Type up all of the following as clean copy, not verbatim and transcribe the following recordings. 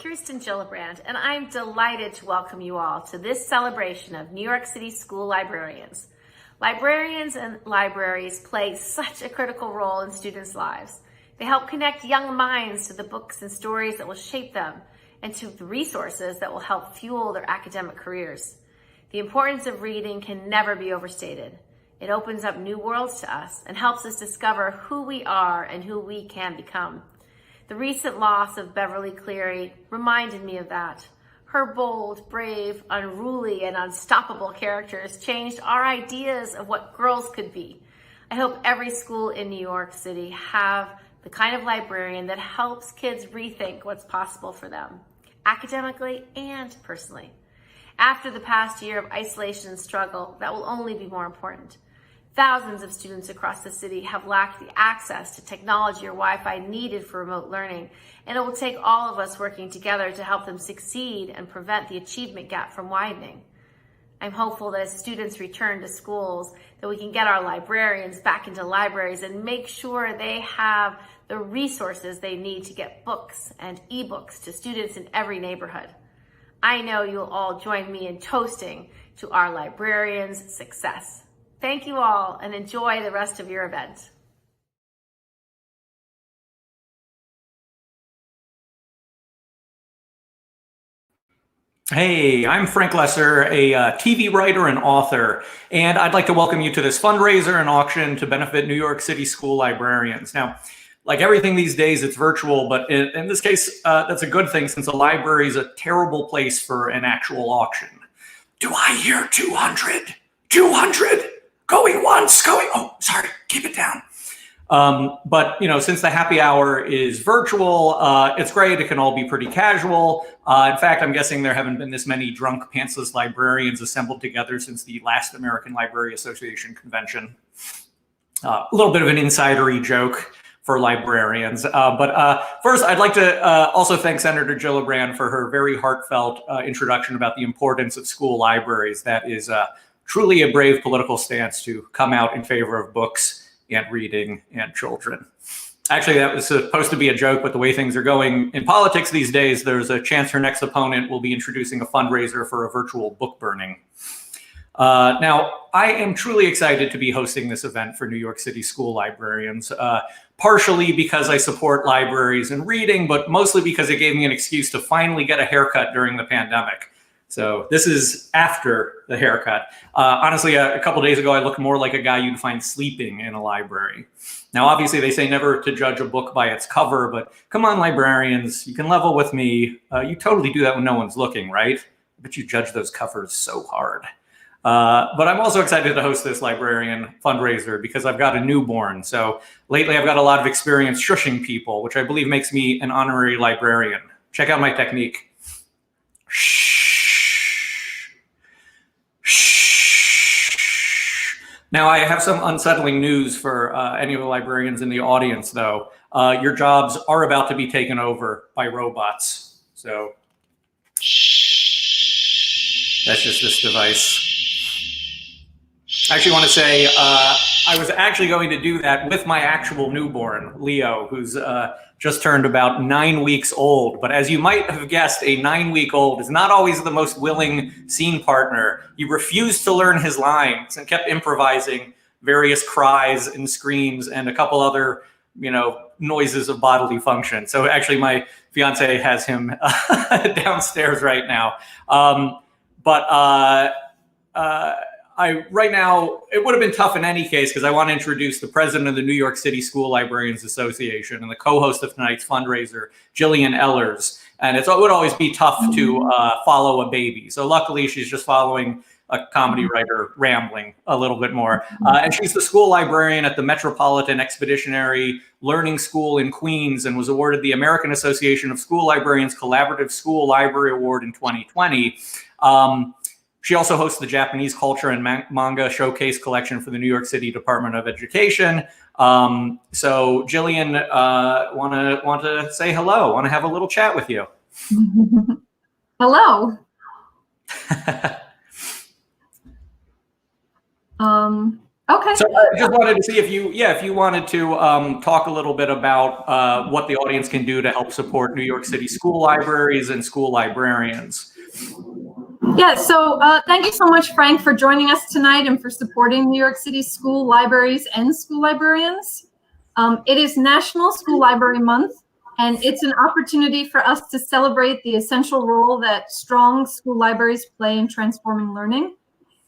Kristen Gillibrand, and I'm delighted to welcome you all to this celebration of New York City school librarians. Librarians and libraries play such a critical role in students' lives. They help connect young minds to the books and stories that will shape them and to the resources that will help fuel their academic careers. The importance of reading can never be overstated. It opens up new worlds to us and helps us discover who we are and who we can become. The recent loss of Beverly Cleary reminded me of that. Her bold, brave, unruly, and unstoppable characters changed our ideas of what girls could be. I hope every school in New York City have the kind of librarian that helps kids rethink what's possible for them, academically and personally. After the past year of isolation and struggle, that will only be more important. Thousands of students across the city have lacked the access to technology or Wi-Fi needed for remote learning, and it will take all of us working together to help them succeed and prevent the achievement gap from widening. I'm hopeful that as students return to schools, that we can get our librarians back into libraries and make sure they have the resources they need to get books and ebooks to students in every neighborhood. I know you'll all join me in toasting to our librarians' success. Thank you all and enjoy the rest of your event. Hey, I'm Frank Lesser, a TV writer and author, and I'd like to welcome you to this fundraiser and auction to benefit New York City school librarians. Now, like everything these days, it's virtual, but in this case, that's a good thing since a library is a terrible place for an actual auction. Do I hear 200? 200? Going once, going, oh, sorry, keep it down. But, you know, since the happy hour is virtual, it's great. It can all be pretty casual. In fact, I'm guessing there haven't been this many drunk, pantsless librarians assembled together since the last American Library Association convention. A little bit of an insidery joke for librarians. But first, I'd like to also thank Senator Gillibrand for her very heartfelt introduction about the importance of school libraries. That is truly a brave political stance to come out in favor of books and reading and children. Actually, that was supposed to be a joke, but the way things are going in politics these days, there's a chance her next opponent will be introducing a fundraiser for a virtual book burning. Now, I am truly excited to be hosting this event for New York City school librarians, partially because I support libraries and reading, but mostly because it gave me an excuse to finally get a haircut during the pandemic. So this is after the haircut. Honestly, a couple days ago, I looked more like a guy you'd find sleeping in a library. Now, obviously, they say never to judge a book by its cover, but come on, librarians, you can level with me. You totally do that when no one's looking, right? But you judge those covers so hard. But I'm also excited to host this librarian fundraiser because I've got a newborn. So lately, I've got a lot of experience shushing people, which I believe makes me an honorary librarian. Check out my technique. Now, I have some unsettling news for any of the librarians in the audience, though. Your jobs are about to be taken over by robots. So that's just this device. I actually want to say I was actually going to do that with my actual newborn, Leo, who's just turned about 9 weeks old. But as you might have guessed, a 9-week-old is not always the most willing scene partner. He refused to learn his lines and kept improvising various cries and screams and a couple other, you know, noises of bodily function. So actually my fiance has him downstairs right now. Right now, it would have been tough in any case because I want to introduce the president of the New York City School Librarians Association and the co-host of tonight's fundraiser, Jillian Ehlers. And it would always be tough to follow a baby. So luckily, she's just following a comedy writer rambling a little bit more. And she's the school librarian at the Metropolitan Expeditionary Learning School in Queens and was awarded the American Association of School Librarians Collaborative School Library Award in 2020. She also hosts the Japanese Culture and Manga Showcase Collection for the New York City Department of Education. So Jillian, want to say hello, want to have a little chat with you. Hello. Okay. So I just wanted to see if you wanted to talk a little bit about what the audience can do to help support New York City school libraries and school librarians. Yeah, so thank you so much, Frank, for joining us tonight and for supporting New York City school libraries and school librarians. It is National School Library Month, and it's an opportunity for us to celebrate the essential role that strong school libraries play in transforming learning.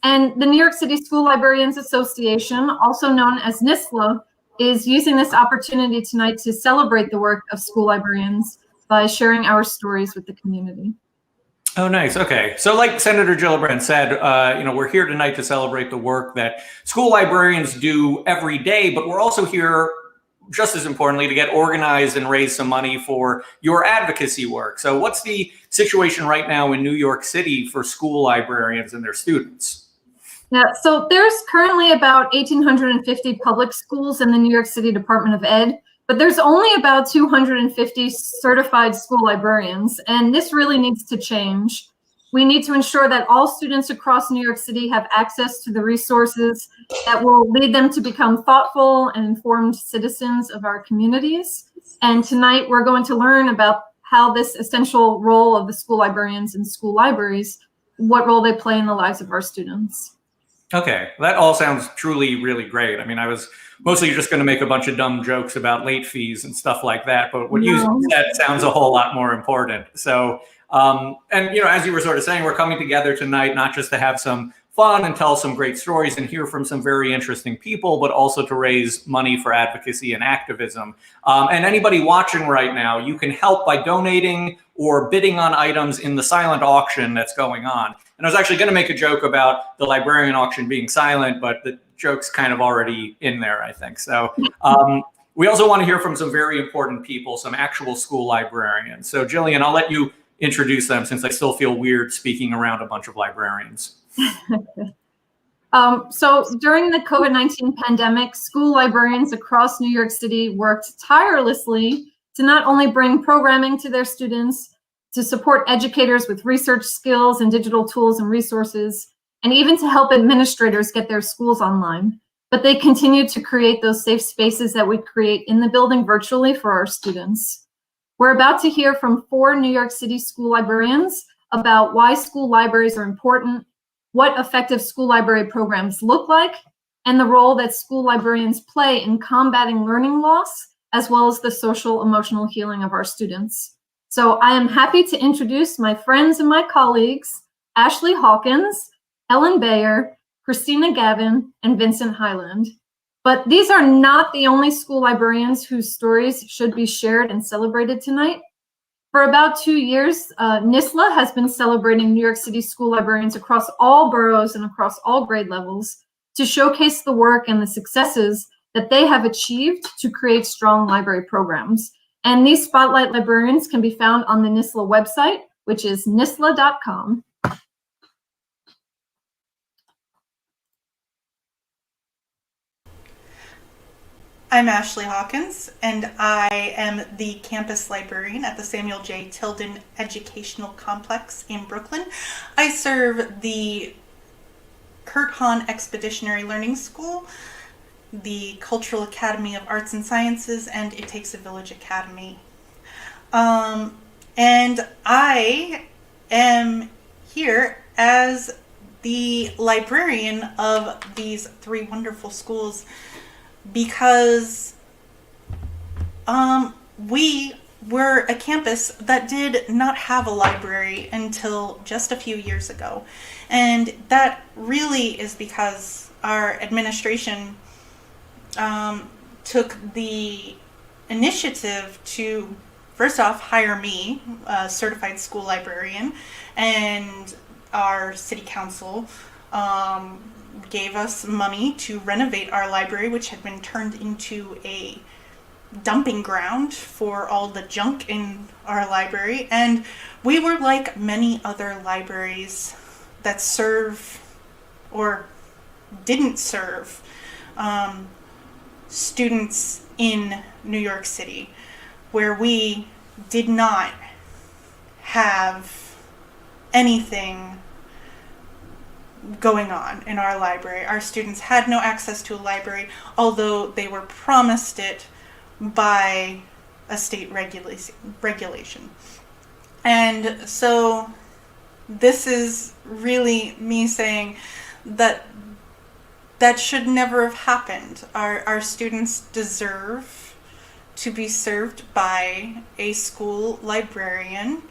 And the New York City School Librarians Association, also known as NYSCLA, is using this opportunity tonight to celebrate the work of school librarians by sharing our stories with the community. Oh, nice. Okay. So like Senator Gillibrand said, we're here tonight to celebrate the work that school librarians do every day, but we're also here, just as importantly, to get organized and raise some money for your advocacy work. So what's the situation right now in New York City for school librarians and their students? Yeah, so there's currently about 1,850 public schools in the New York City Department of Ed, but there's only about 250 certified school librarians, and this really needs to change. We need to ensure that all students across New York City have access to the resources that will lead them to become thoughtful and informed citizens of our communities. And tonight we're going to learn about how this essential role of the school librarians and school libraries, what role they play in the lives of our students. Okay, that all sounds truly, really great. I mean, I was mostly just going to make a bunch of dumb jokes about late fees and stuff like that, but what you said sounds a whole lot more important. So, as you were sort of saying, we're coming together tonight, not just to have some fun and tell some great stories and hear from some very interesting people, but also to raise money for advocacy and activism. And anybody watching right now, you can help by donating or bidding on items in the silent auction that's going on. And I was actually going to make a joke about the librarian auction being silent, but the joke's kind of already in there, I think. So we also want to hear from some very important people, some actual school librarians. So Jillian, I'll let you introduce them since I still feel weird speaking around a bunch of librarians. So during the COVID-19 pandemic, school librarians across New York City worked tirelessly to not only bring programming to their students, to support educators with research skills and digital tools and resources, and even to help administrators get their schools online. But they continue to create those safe spaces that we create in the building virtually for our students. We're about to hear from 4 New York City school librarians about why school libraries are important, what effective school library programs look like, and the role that school librarians play in combating learning loss, as well as the social emotional healing of our students. So I am happy to introduce my friends and my colleagues, Ashley Hawkins, Ellen Bayer, Christina Gavin, and Vincent Highland. But these are not the only school librarians whose stories should be shared and celebrated tonight. For about 2 years, NYSCLA has been celebrating New York City school librarians across all boroughs and across all grade levels to showcase the work and the successes that they have achieved to create strong library programs. And these spotlight librarians can be found on the NYSCLA website, which is nyscla.com. I'm Ashley Hawkins, and I am the campus librarian at the Samuel J. Tilden Educational Complex in Brooklyn. I serve the Kurt Hahn Expeditionary Learning School, the Cultural Academy of Arts and Sciences, and It Takes a Village Academy. And I am here as the librarian of these 3 wonderful schools because we were a campus that did not have a library until just a few years ago. And that really is because our administration took the initiative to, first off, hire me, a certified school librarian, and our city council gave us money to renovate our library, which had been turned into a dumping ground for all the junk in our library. And we were like many other libraries that serve or didn't serve students in New York City, where we did not have anything going on in our library. Our students had no access to a library, although they were promised it by a state regulation. And so this is really me saying that that should never have happened. Our students deserve to be served by a school librarian.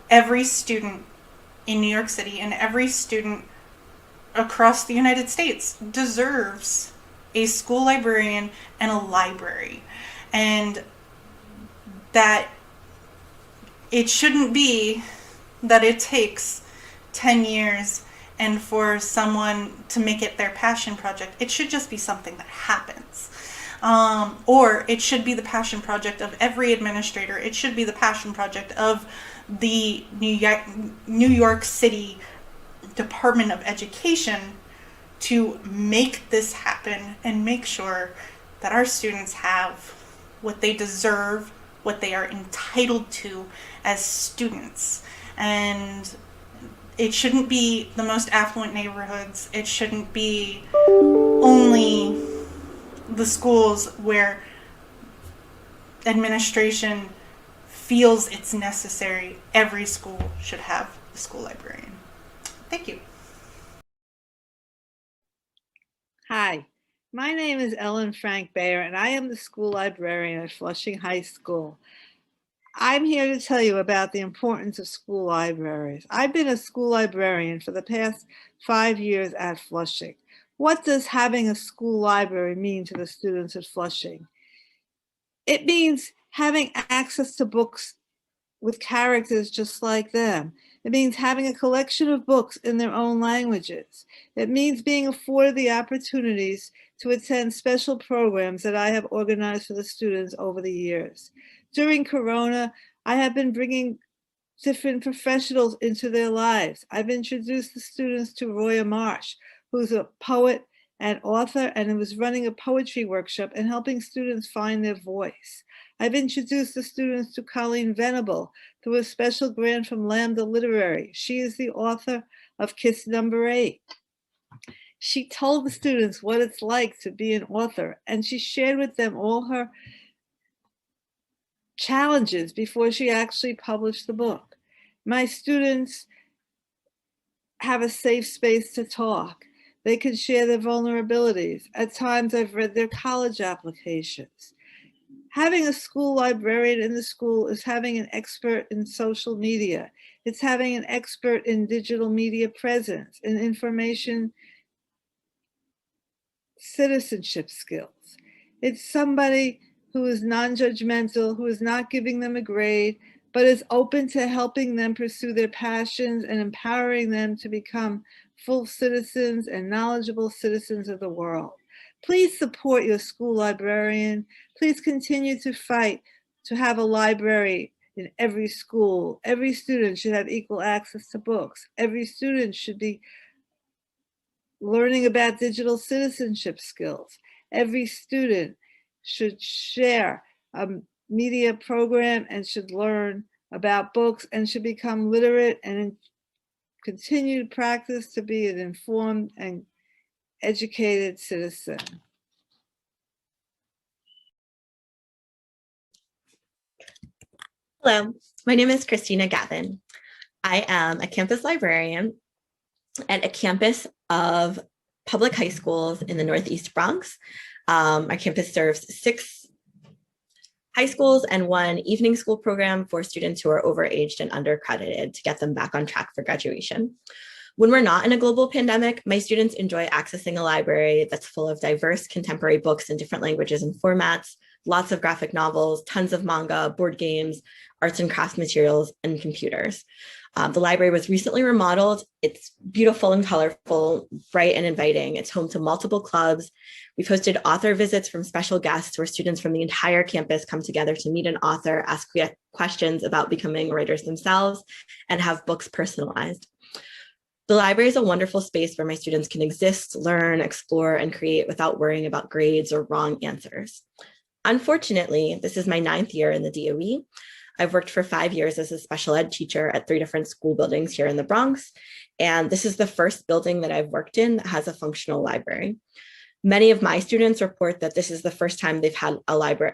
Every student in New York City and every student across the United States deserves a school librarian and a library. And that it shouldn't be that it takes 10 years and for someone to make it their passion project. It should just be something that happens. Or it should be the passion project of every administrator. It should be the passion project of the New York City Department of Education to make this happen and make sure that our students have what they deserve, what they are entitled to as students. And it shouldn't be the most affluent neighborhoods. It shouldn't be only the schools where administration feels it's necessary. Every school should have a school librarian. Thank you. Hi, my name is Ellen Frank Bayer, and I am the school librarian at Flushing High School. I'm here to tell you about the importance of school libraries. I've been a school librarian for the past 5 years at Flushing. What does having a school library mean to the students at Flushing? It means having access to books with characters just like them. It means having a collection of books in their own languages. It means being afforded the opportunities to attend special programs that I have organized for the students over the years. During Corona, I have been bringing different professionals into their lives. I've introduced the students to Roya Marsh, who's a poet and author, and who was running a poetry workshop and helping students find their voice. I've introduced the students to Colleen Venable through a special grant from Lambda Literary. She is the author of Kiss Number 8. She told the students what it's like to be an author, and she shared with them all her challenges before she actually published the book. My students have a safe space to talk. They can share their vulnerabilities. At times, I've read their college applications. Having a school librarian in the school is having an expert in social media. It's having an expert in digital media presence, in information citizenship skills. It's somebody who is non-judgmental, who is not giving them a grade, but is open to helping them pursue their passions and empowering them to become full citizens and knowledgeable citizens of the world. Please support your school librarian. Please continue to fight to have a library in every school. Every student should have equal access to books. Every student should be learning about digital citizenship skills. Every student should share a media program and should learn about books and should become literate and continue to practice to be an informed and educated citizen. Hello, my name is Christina Gavin. I am a campus librarian at a campus of public high schools in the Northeast Bronx. Our campus serves 6 high schools and 1 evening school program for students who are overaged and undercredited to get them back on track for graduation. When we're not in a global pandemic, my students enjoy accessing a library that's full of diverse contemporary books in different languages and formats, lots of graphic novels, tons of manga, board games, arts and crafts materials, and computers. The library was recently remodeled. It's beautiful and colorful, bright and inviting. It's home to multiple clubs. We've hosted author visits from special guests where students from the entire campus come together to meet an author, ask questions about becoming writers themselves, and have books personalized. The library is a wonderful space where my students can exist, learn, explore, and create without worrying about grades or wrong answers. Unfortunately, this is my 9th year in the DOE. I've worked for 5 years as a special ed teacher at 3 different school buildings here in the Bronx. And this is the first building that I've worked in that has a functional library. Many of my students report that this is the first time they've had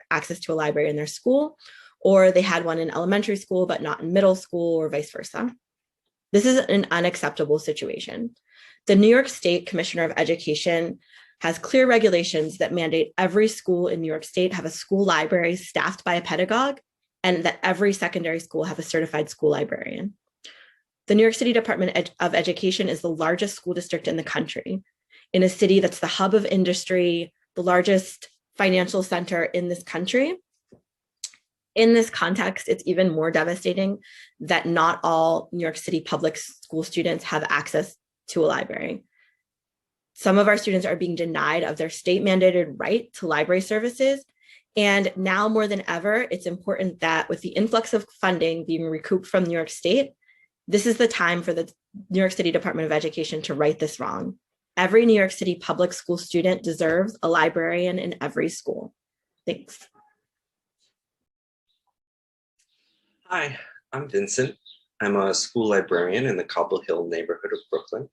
access to a library in their school, or they had one in elementary school, but not in middle school, or vice versa. This is an unacceptable situation. The New York State Commissioner of Education has clear regulations that mandate every school in New York State have a school library staffed by a pedagogue, and that every secondary school have a certified school librarian. The New York City Department of Education is the largest school district in the country, in a city that's the hub of industry, the largest financial center in this country. In this context, it's even more devastating that not all New York City public school students have access to a library. Some of our students are being denied of their state mandated right to library services. And now more than ever, it's important that with the influx of funding being recouped from New York State, this is the time for the New York City Department of Education to right this wrong. Every New York City public school student deserves a librarian in every school. Thanks. Hi, I'm Vincent. I'm a school librarian in the Cobble Hill neighborhood of Brooklyn.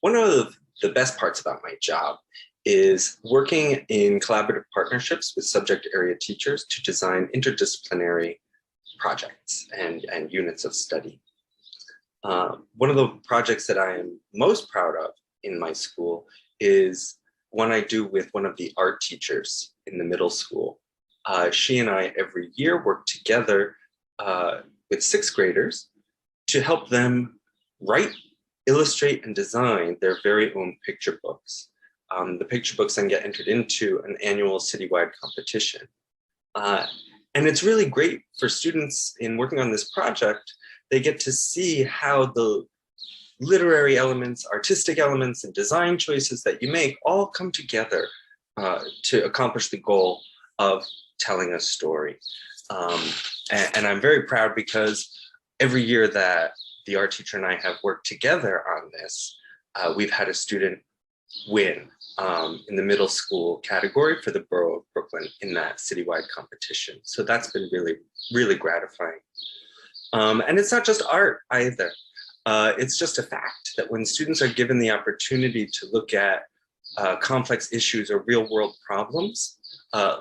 One of the best parts about my job is working in collaborative partnerships with subject area teachers to design interdisciplinary projects and units of study. One of the projects that I am most proud of in my school is one I do with one of the art teachers in the middle school. She and I every year work together with 6th graders to help them write, illustrate, and design their very own picture books. The picture books then get entered into an annual citywide competition. And it's really great for students in working on this project. They get to see how the literary elements, artistic elements, and design choices that you make all come together to accomplish the goal of telling a story. And I'm very proud because every year that the art teacher and I have worked together on this, we've had a student win in the middle school category for the borough of Brooklyn in that citywide competition. So that's been really, really gratifying. And it's not just art either. It's just a fact that when students are given the opportunity to look at complex issues or real world problems,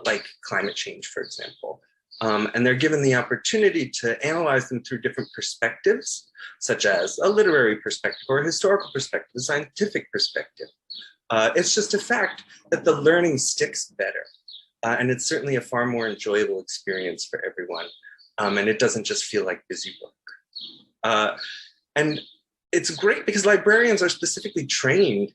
like climate change, for example, and they're given the opportunity to analyze them through different perspectives, such as a literary perspective or a historical perspective, a scientific perspective. It's just a fact that the learning sticks better. And it's certainly a far more enjoyable experience for everyone. And it doesn't just feel like busy work. And it's great because librarians are specifically trained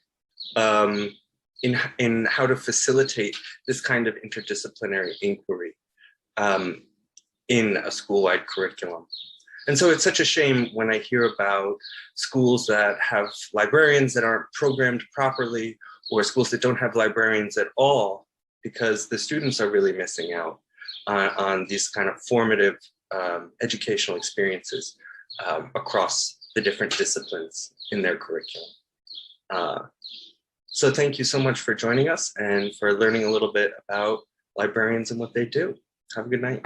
in how to facilitate this kind of interdisciplinary inquiry in a school-wide curriculum. And so it's such a shame when I hear about schools that have librarians that aren't programmed properly, or schools that don't have librarians at all, because the students are really missing out on these kind of formative educational experiences across the different disciplines in their curriculum. So thank you so much for joining us and for learning a little bit about librarians and what they do. Have a good night.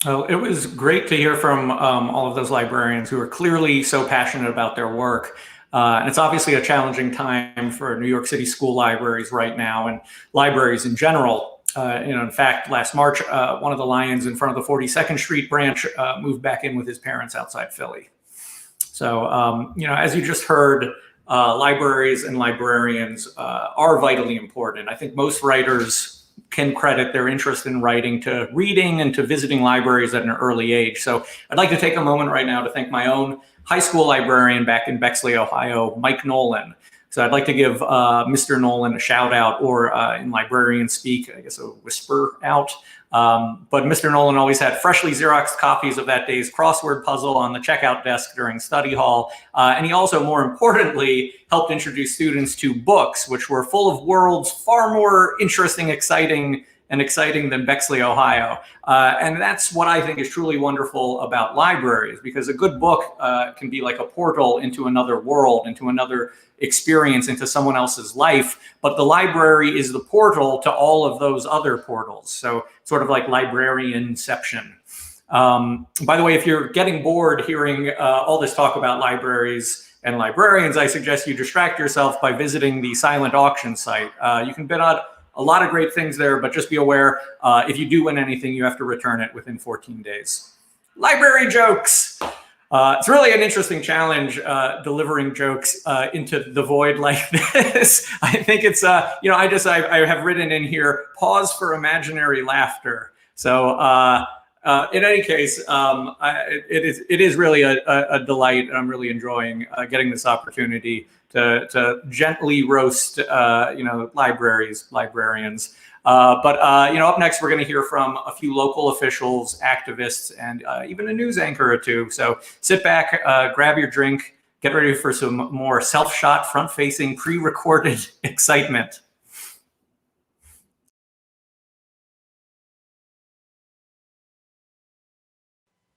Oh, it was great to hear from all of those librarians who are clearly so passionate about their work. And it's obviously a challenging time for New York City school libraries right now and libraries in general. In fact, last March, one of the lions in front of the 42nd Street branch moved back in with his parents outside Philly. So, as you just heard, libraries and librarians are vitally important. I think most writers can credit their interest in writing to reading and to visiting libraries at an early age. So I'd like to take a moment right now to thank my own high school librarian back in Bexley, Ohio, Mike Nolan. So I'd like to give Mr. Nolan a shout out, or in librarian speak, I guess a whisper out. But Mr. Nolan always had freshly Xeroxed copies of that day's crossword puzzle on the checkout desk during study hall. And he also, more importantly, helped introduce students to books, which were full of worlds far more interesting, exciting, and exciting than Bexley, Ohio. And that's what I think is truly wonderful about libraries, because a good book can be like a portal into another world, into another experience, into someone else's life. But the library is the portal to all of those other portals. So sort of like librarianception. By the way, if you're getting bored hearing all this talk about libraries and librarians, I suggest you distract yourself by visiting the silent auction site. You can bid on a lot of great things there, but just be aware, if you do win anything, you have to return it within 14 days. Library jokes. It's really an interesting challenge, delivering jokes into the void like this. I think it's, I have written in here, pause for imaginary laughter. So in any case, it is really a delight, and I'm really enjoying getting this opportunity to gently roast, librarians. Up next, we're going to hear from a few local officials, activists, and even a news anchor or two. So sit back, grab your drink, get ready for some more self-shot, front-facing, pre-recorded excitement.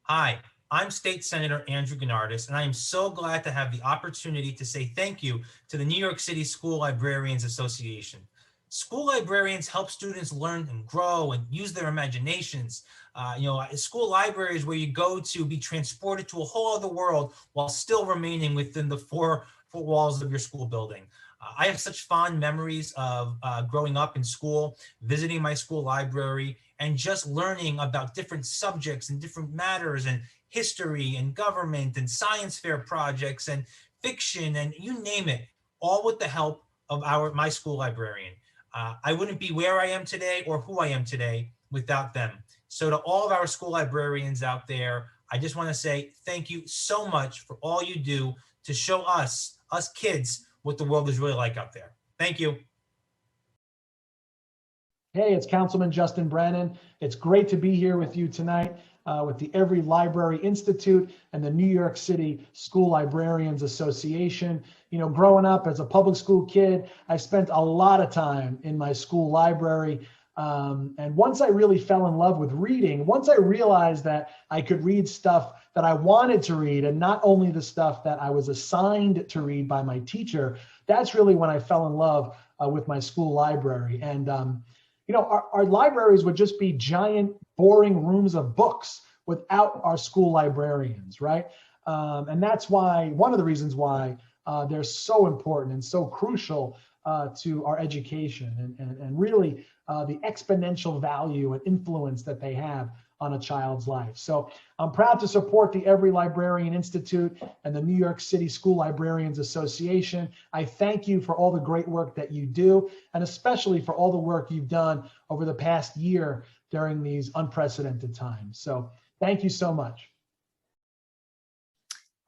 Hi, I'm State Senator Andrew Gennardis, and I am so glad to have the opportunity to say thank you to the New York City School Librarians Association. School librarians help students learn and grow and use their imaginations. School library is where you go to be transported to a whole other world while still remaining within the four walls of your school building. I have such fond memories of growing up in school, visiting my school library, and just learning about different subjects and different matters and history and government and science fair projects and fiction and you name it, all with the help of my school librarian. I wouldn't be where I am today or who I am today without them. So to all of our school librarians out there, I just want to say thank you so much for all you do to show us kids, what the world is really like out there. Thank you. Hey, it's Councilman Justin Brennan. It's great to be here with you tonight with the EveryLibrary Institute and the New York City School Librarians Association. Growing up as a public school kid, I spent a lot of time in my school library. And once I really fell in love with reading, once I realized that I could read stuff that I wanted to read and not only the stuff that I was assigned to read by my teacher, that's really when I fell in love with my school library. And our libraries would just be giant, boring rooms of books without our school librarians, right? And that's why, one of the reasons why they're so important and so crucial to our education and really the exponential value and influence that they have on a child's life. So I'm proud to support the EveryLibrarian Institute and the New York City School Librarians Association. I thank you for all the great work that you do, and especially for all the work you've done over the past year during these unprecedented times. So thank you so much.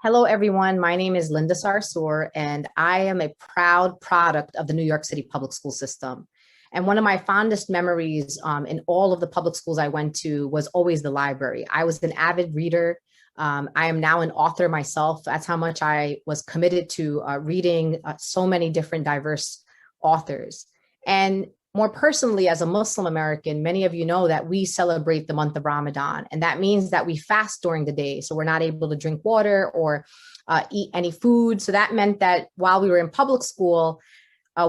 Hello, everyone. My name is Linda Sarsour, and I am a proud product of the New York City public school system. And one of my fondest memories in all of the public schools I went to was always the library. I was an avid reader. I am now an author myself. That's how much I was committed to reading so many different diverse authors. And more personally, as a Muslim American, many of you know that we celebrate the month of Ramadan. And that means that we fast during the day. So we're not able to drink water or eat any food. So that meant that while we were in public school,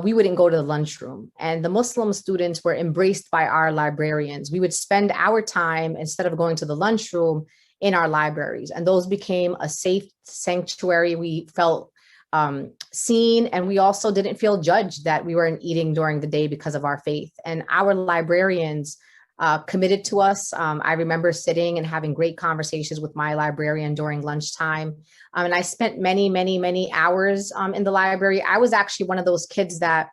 we wouldn't go to the lunchroom, and the Muslim students were embraced by our librarians. We would spend our time, instead of going to the lunchroom, in our libraries, and those became a safe sanctuary. We felt seen, and we also didn't feel judged that we weren't eating during the day because of our faith. And our librarians committed to us. I remember sitting and having great conversations with my librarian during lunchtime. And I spent many, many, many hours in the library. I was actually one of those kids that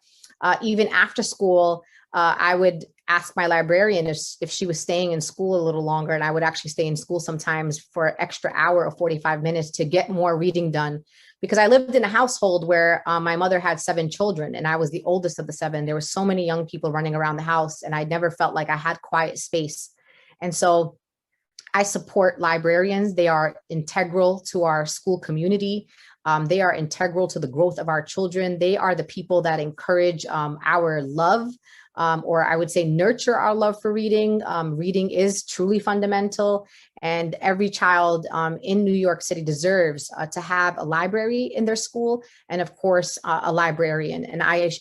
even after school, I would ask my librarian if she was staying in school a little longer. And I would actually stay in school sometimes for an extra hour or 45 minutes to get more reading done. Because I lived in a household where my mother had 7 children and I was the oldest of the 7. There were so many young people running around the house and I never felt like I had quiet space. And so I support librarians. They are integral to our school community. They are integral to the growth of our children. They are the people that encourage our love or I would say nurture our love for reading. Reading is truly fundamental, and every child in New York City deserves to have a library in their school, and of course, a librarian. And I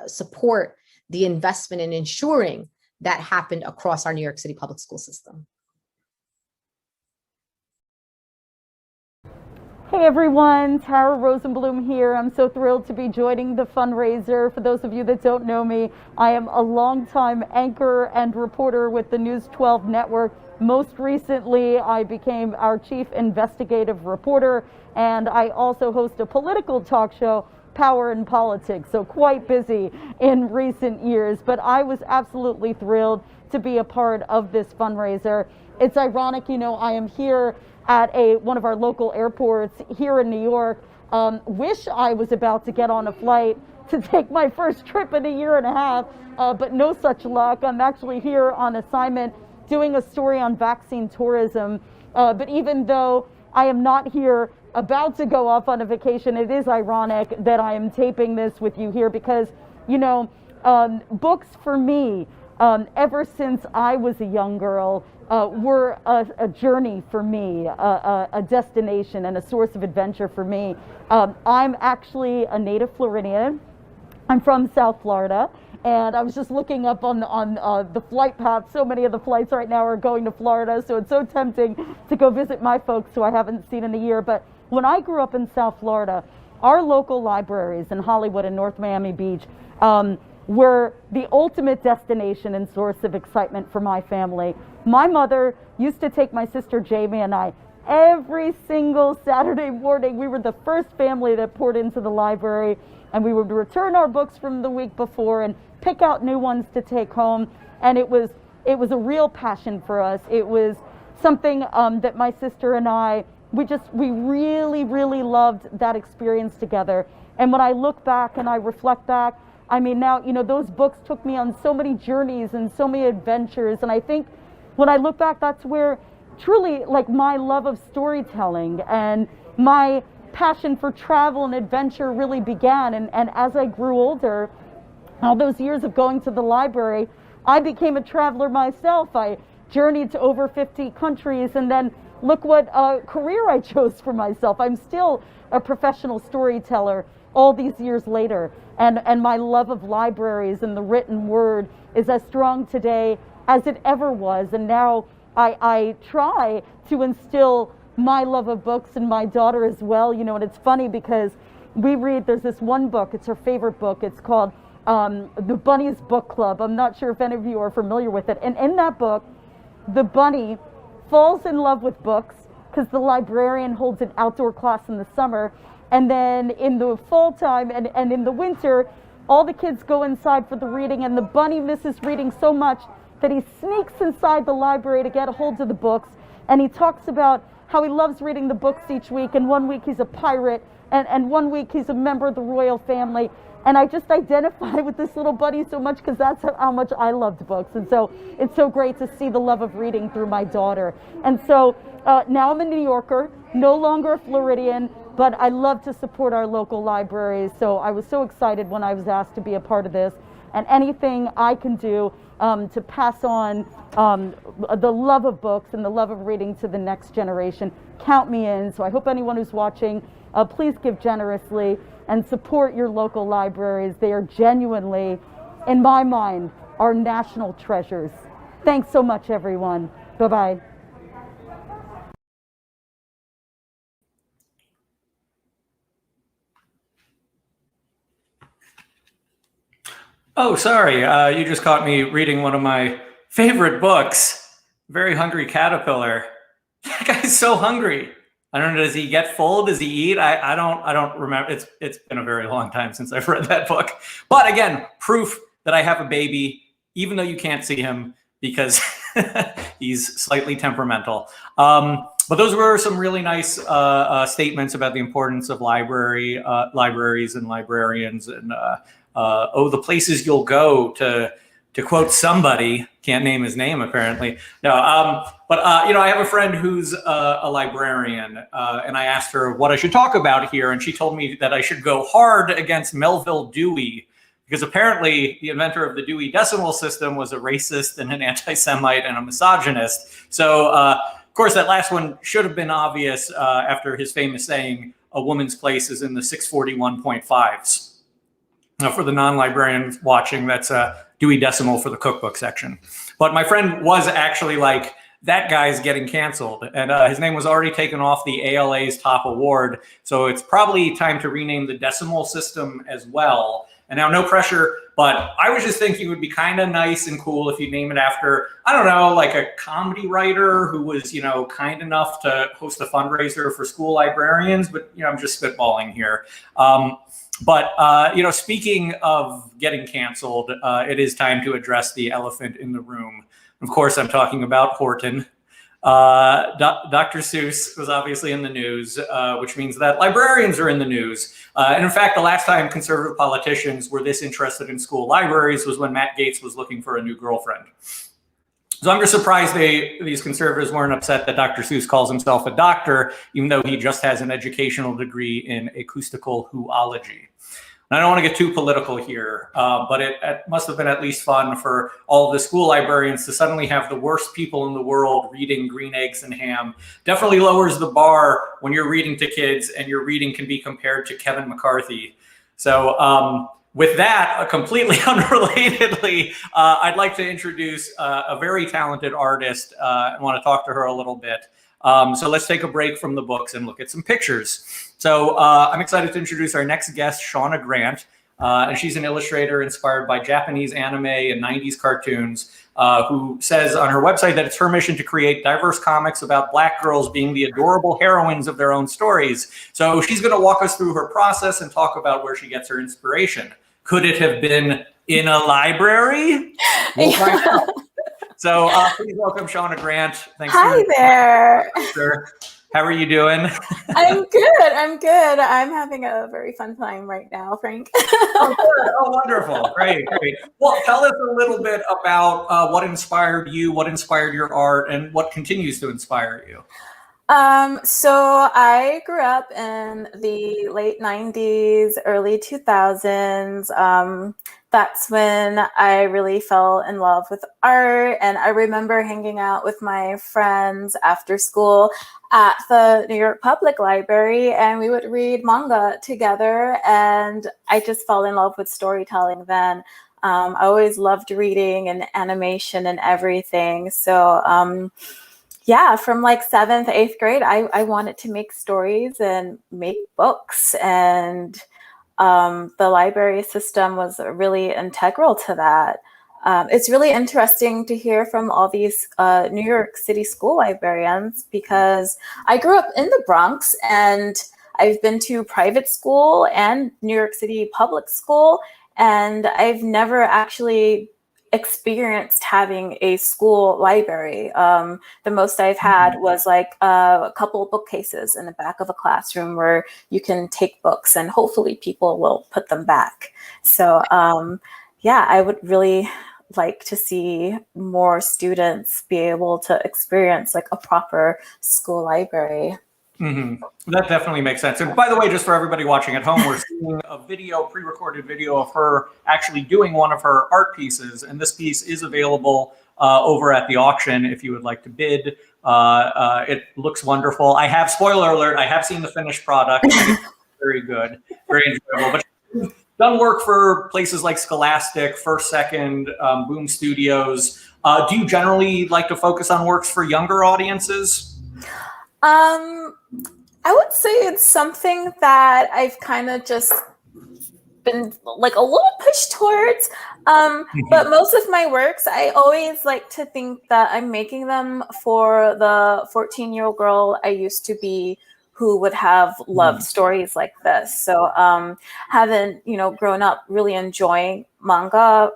support the investment in ensuring that happened across our New York City public school system. Hey everyone, Tara Rosenblum here. I'm so thrilled to be joining the fundraiser. For those of you that don't know me, I am a longtime anchor and reporter with the News 12 network. Most recently, I became our chief investigative reporter, and I also host a political talk show, Power and Politics, so quite busy in recent years. But I was absolutely thrilled to be a part of this fundraiser. It's ironic, you know, I am here at one of our local airports here in New York. Wish I was about to get on a flight to take my first trip in a year and a half, but no such luck. I'm actually here on assignment doing a story on vaccine tourism. But even though I am not here about to go off on a vacation, it is ironic that I am taping this with you here because, you know, books for me, ever since I was a young girl, were a journey for me, a destination and a source of adventure for me. I'm actually a native Floridian. I'm from South Florida, and I was just looking up on the flight path. So many of the flights right now are going to Florida, so it's so tempting to go visit my folks who I haven't seen in a year. But when I grew up in South Florida, our local libraries in Hollywood and North Miami Beach were the ultimate destination and source of excitement for my family. My mother used to take my sister Jamie and I every single Saturday morning. We were the first family that poured into the library, and we would return our books from the week before and pick out new ones to take home. And it was a real passion for us. It was something that my sister and I, we really, really loved that experience together. And when I look back and I reflect back, I mean, now, you know, those books took me on so many journeys and so many adventures. And I think when I look back, that's where truly, like, my love of storytelling and my passion for travel and adventure really began. And as I grew older, all those years of going to the library, I became a traveler myself. I journeyed to over 50 countries, and then look what career I chose for myself. I'm still a professional storyteller all these years later. And my love of libraries and the written word is as strong today as it ever was. And now I try to instill my love of books in my daughter as well. You know, and it's funny because there's this one book, it's her favorite book. It's called The Bunny's Book Club. I'm not sure if any of you are familiar with it. And in that book, the bunny falls in love with books because the librarian holds an outdoor class in the summer. And then in the fall time and in the winter, all the kids go inside for the reading, and the bunny misses reading so much that he sneaks inside the library to get a hold of the books. And he talks about how he loves reading the books each week. And one week he's a pirate, and one week he's a member of the royal family. And I just identify with this little bunny so much because that's how much I loved books. And so it's so great to see the love of reading through my daughter. And so now I'm a New Yorker, no longer a Floridian, but I love to support our local libraries. So I was so excited when I was asked to be a part of this. And anything I can do to pass on the love of books and the love of reading to the next generation, count me in. So I hope anyone who's watching, please give generously and support your local libraries. They are genuinely, in my mind, our national treasures. Thanks so much, everyone. Bye-bye. Oh, sorry. You just caught me reading one of my favorite books, Very Hungry Caterpillar. That guy's so hungry. I don't know, does he get full? Does he eat? I don't remember. It's been a very long time since I've read that book. But again, proof that I have a baby, even though you can't see him because he's slightly temperamental. But those were some really nice statements about the importance of libraries and librarians, and the places you'll go to quote somebody, can't name his name apparently. No, but I have a friend who's a librarian, and I asked her what I should talk about here, and she told me that I should go hard against Melville Dewey, because apparently the inventor of the Dewey Decimal System was a racist and an anti-Semite and a misogynist. So, of course, that last one should have been obvious after his famous saying, "A woman's place is in the 641.5s." Now, for the non-librarians watching, that's Dewey Decimal for the cookbook section. But my friend was actually like, that guy's getting canceled. And his name was already taken off the ALA's top award. So it's probably time to rename the decimal system as well. And now, no pressure, but I was just thinking it would be kind of nice and cool if you name it after, I don't know, like a comedy writer who was, kind enough to host a fundraiser for school librarians. But, I'm just spitballing here. But speaking of getting canceled, it is time to address the elephant in the room. Of course, I'm talking about Horton. Dr. Seuss was obviously in the news, which means that librarians are in the news. And in fact, the last time conservative politicians were this interested in school libraries was when Matt Gaetz was looking for a new girlfriend. So I'm just surprised these conservatives weren't upset that Dr. Seuss calls himself a doctor, even though he just has an educational degree in acoustical whoology. I don't want to get too political here, but it must have been at least fun for all of the school librarians to suddenly have the worst people in the world reading Green Eggs and Ham. Definitely lowers the bar when you're reading to kids and your reading can be compared to Kevin McCarthy. So with that, completely unrelatedly, I'd like to introduce a very talented artist. I want to talk to her a little bit. So let's take a break from the books and look at some pictures. So I'm excited to introduce our next guest, Shauna Grant. And she's an illustrator inspired by Japanese anime and 90s cartoons, who says on her website that it's her mission to create diverse comics about Black girls being the adorable heroines of their own stories. So she's going to walk us through her process and talk about where she gets her inspiration. Could it have been in a library? We'll find out. So please welcome Shauna Grant. Thanks. Hi there. How are you doing? I'm good. I'm having a very fun time right now, Frank. Oh, good. Oh, wonderful. Great. Well, tell us a little bit about what inspired you, what inspired your art, and what continues to inspire you. So I grew up in the late 90s, early 2000s. That's when I really fell in love with art. And I remember hanging out with my friends after school at the New York Public Library, and we would read manga together. And I just fell in love with storytelling then. I always loved reading and animation and everything. So, yeah, from like 7th, 8th grade, I wanted to make stories and make books. And the library system was really integral to that. It's really interesting to hear from all these New York City school librarians, because I grew up in the Bronx and I've been to private school and New York City public school, and I've never actually experienced having a school library. The most I've had was like a couple of bookcases in the back of a classroom where you can take books and hopefully people will put them back. So yeah, I would really like to see more students be able to experience like a proper school library. Mm-hmm. That definitely makes sense. And by the way, just for everybody watching at home, we're seeing a video, pre-recorded video of her actually doing one of her art pieces. And this piece is available over at the auction if you would like to bid. It looks wonderful. I have, spoiler alert, I have seen the finished product. It's very good, very enjoyable. But you've done work for places like Scholastic, First Second, Boom Studios. Do you generally like to focus on works for younger audiences? I would say it's something that I've kind of just been like a little pushed towards. But most of my works, I always like to think that I'm making them for the 14-year-old girl I used to be, who would have loved stories like this. So having, grown up really enjoying manga,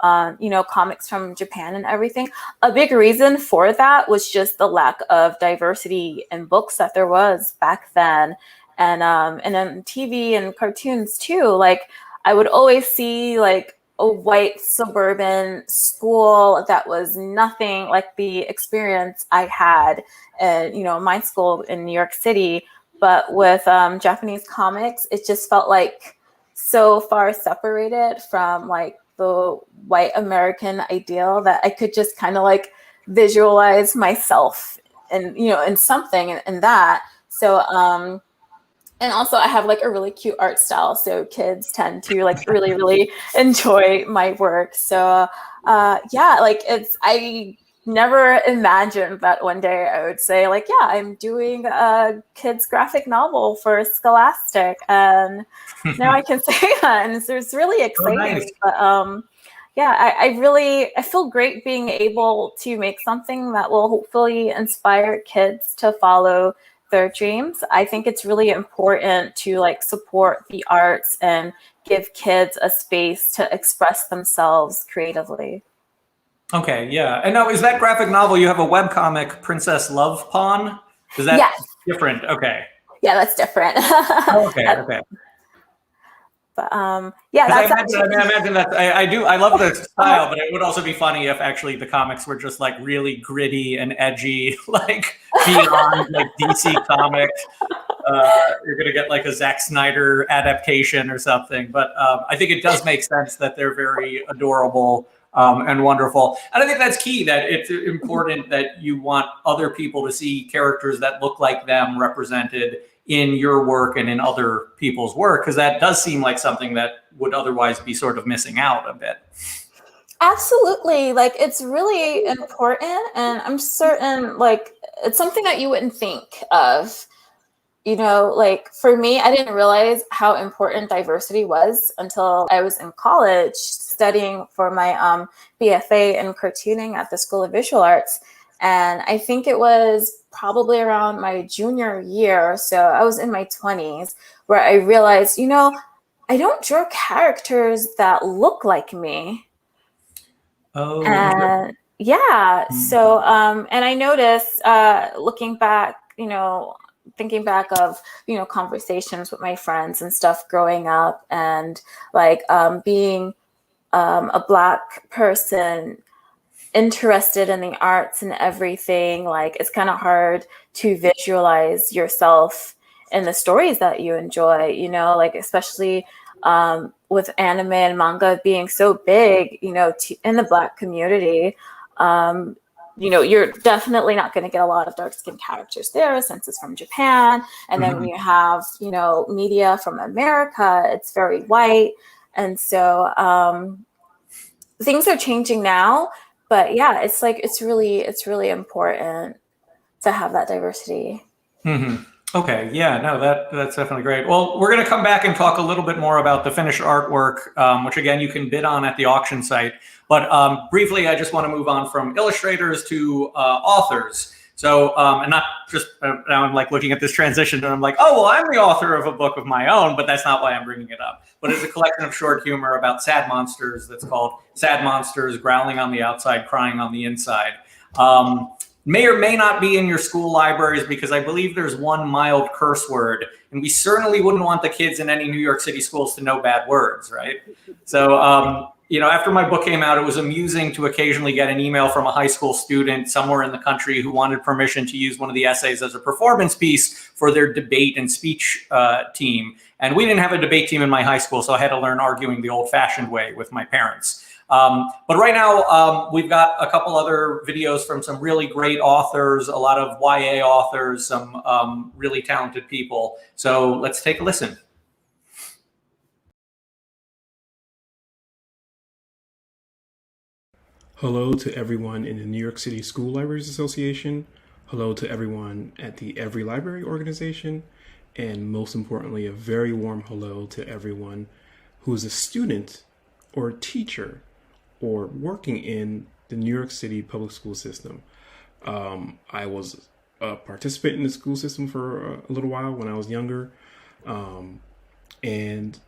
comics from Japan and everything, a big reason for that was just the lack of diversity in books that there was back then. And then TV and cartoons too. Like I would always see like a white suburban school that was nothing like the experience I had at, my school in New York City. But with Japanese comics, it just felt like so far separated from like the white American ideal that I could just kind of like visualize myself and, you know, in something in that. So, and also I have like a really cute art style. So kids tend to like really, really enjoy my work. So, yeah, like I never imagined that one day I would say like, yeah, I'm doing a kids graphic novel for Scholastic, and now I can say that, and it's really exciting. nice. But yeah, I feel great being able to make something that will hopefully inspire kids to follow their dreams. I think it's really important to like support the arts and give kids a space to express themselves creatively. Okay, yeah. And now, is that graphic novel, you have a webcomic, Princess Love Pawn? Is that Yes. different? Okay. Yeah, that's different. Okay, okay. But yeah, that's I imagine that I love the style, but it would also be funny if actually the comics were just like really gritty and edgy, like beyond like DC Comics. You're gonna get like a Zack Snyder adaptation or something. But I think it does make sense that they're very adorable and wonderful. And I think that's key, that it's important that you want other people to see characters that look like them represented in your work and in other people's work, because that does seem like something that would otherwise be sort of missing out a bit. Absolutely. Like, it's really important, and I'm certain like it's something that you wouldn't think of. You know, like for me, I didn't realize how important diversity was until I was in college studying for my BFA in cartooning at the School of Visual Arts. And I think it was probably around my junior year, so I was in my 20s, where I realized, you know, I don't draw characters that look like me. Oh. And yeah, so and I noticed looking back, you know, thinking back of, you know, conversations with my friends and stuff growing up, and like being a Black person interested in the arts and everything, like it's kind of hard to visualize yourself in the stories that you enjoy, you know, like especially with anime and manga being so big, you know, in the Black community. You know, you're definitely not going to get a lot of dark-skinned characters there since it's from Japan. And then when you have, you know, media from America, it's very white. And so things are changing now. But yeah, it's like it's really important to have that diversity. Mm-hmm. Okay, yeah, no, that's definitely great. Well, we're going to come back and talk a little bit more about the finished artwork, which again you can bid on at the auction site. But briefly, I just want to move on from illustrators to authors. So, and not just now I'm like looking at this transition and I'm like, oh, well, I'm the author of a book of my own, but that's not why I'm bringing it up. But it's a collection of short humor about sad monsters that's called Sad Monsters, Growling on the Outside, Crying on the Inside. May or may not be in your school libraries, because I believe there's one mild curse word, and we certainly wouldn't want the kids in any New York City schools to know bad words, right? So, you know, after my book came out, it was amusing to occasionally get an email from a high school student somewhere in the country who wanted permission to use one of the essays as a performance piece for their debate and speech team. And we didn't have a debate team in my high school, so I had to learn arguing the old-fashioned way with my parents. But right now, we've got a couple other videos from some really great authors, a lot of YA authors, some really talented people. So let's take a listen. Hello to everyone in the New York City School Libraries Association. Hello to everyone at the EveryLibrary organization. And most importantly, a very warm hello to everyone who is a student or a teacher or working in the New York City public school system. I was a participant in the school system for a little while when I was younger. And,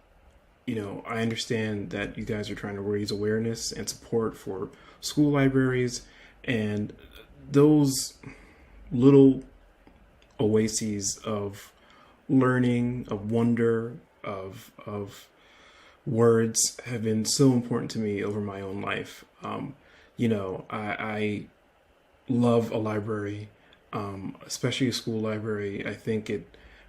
you know, I understand that you guys are trying to raise awareness and support for school libraries, and those little oases of learning, of wonder, of words have been so important to me over my own life. You know, I love a library, especially a school library. I think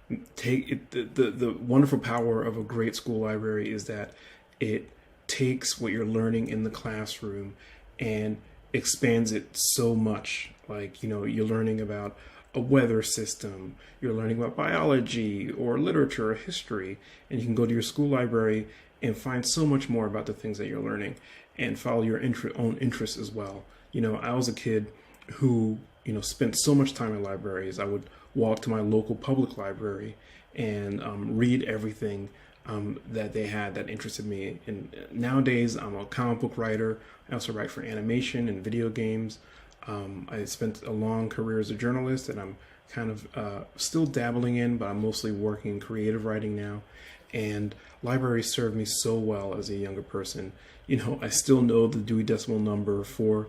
the wonderful power of a great school library is that it takes what you're learning in the classroom and expands it so much. Like, you're learning about a weather system, you're learning about biology or literature or history, and you can go to your school library and find so much more about the things that you're learning and follow your own interests as well. I was a kid who, spent so much time in libraries. I would walk to my local public library and read everything that they had that interested me. And nowadays, I'm a comic book writer. I also write for animation and video games. I spent a long career as a journalist, and I'm kind of still dabbling in, but I'm mostly working in creative writing now. And libraries served me so well as a younger person. I still know the Dewey Decimal Number for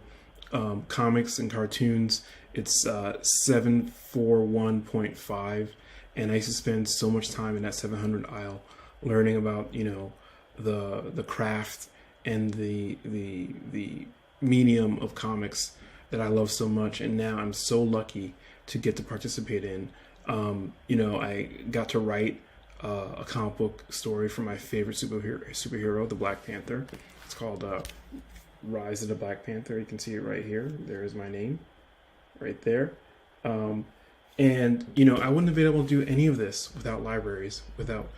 comics and cartoons. It's 741.5, and I used to spend so much time in that 700 aisle learning about the craft and the medium of comics that I love so much. And now I'm so lucky to get to participate in. I got to write a comic book story for my favorite superhero, the Black Panther. It's called Rise of the Black Panther. You can see it right here. There is my name right there. And I wouldn't have been able to do any of this without libraries, without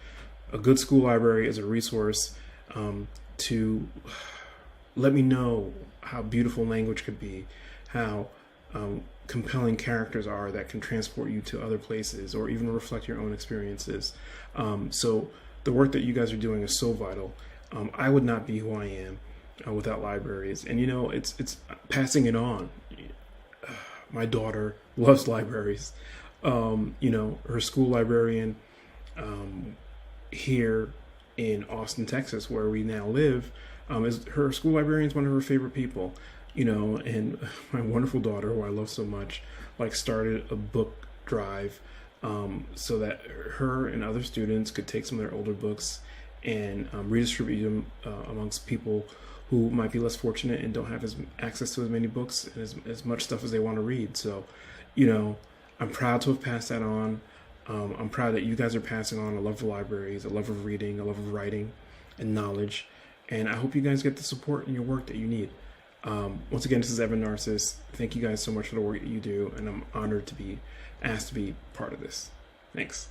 a good school library as a resource to let me know how beautiful language could be, how compelling characters are that can transport you to other places or even reflect your own experiences. So the work that you guys are doing is so vital. I would not be who I am without libraries. And it's passing it on. My daughter loves libraries. Her school librarian here in Austin, Texas, where we now live, her school librarian is one of her favorite people. And my wonderful daughter, who I love so much, started a book drive so that her and other students could take some of their older books and redistribute them amongst people who might be less fortunate and don't have access to as many books and as much stuff as they want to read. So, I'm proud to have passed that on. I'm proud that you guys are passing on a love of libraries, a love of reading, a love of writing and knowledge. And I hope you guys get the support in your work that you need. Once again, this is Evan Narcissus. Thank you guys so much for the work that you do, and I'm honored to be asked to be part of this. Thanks.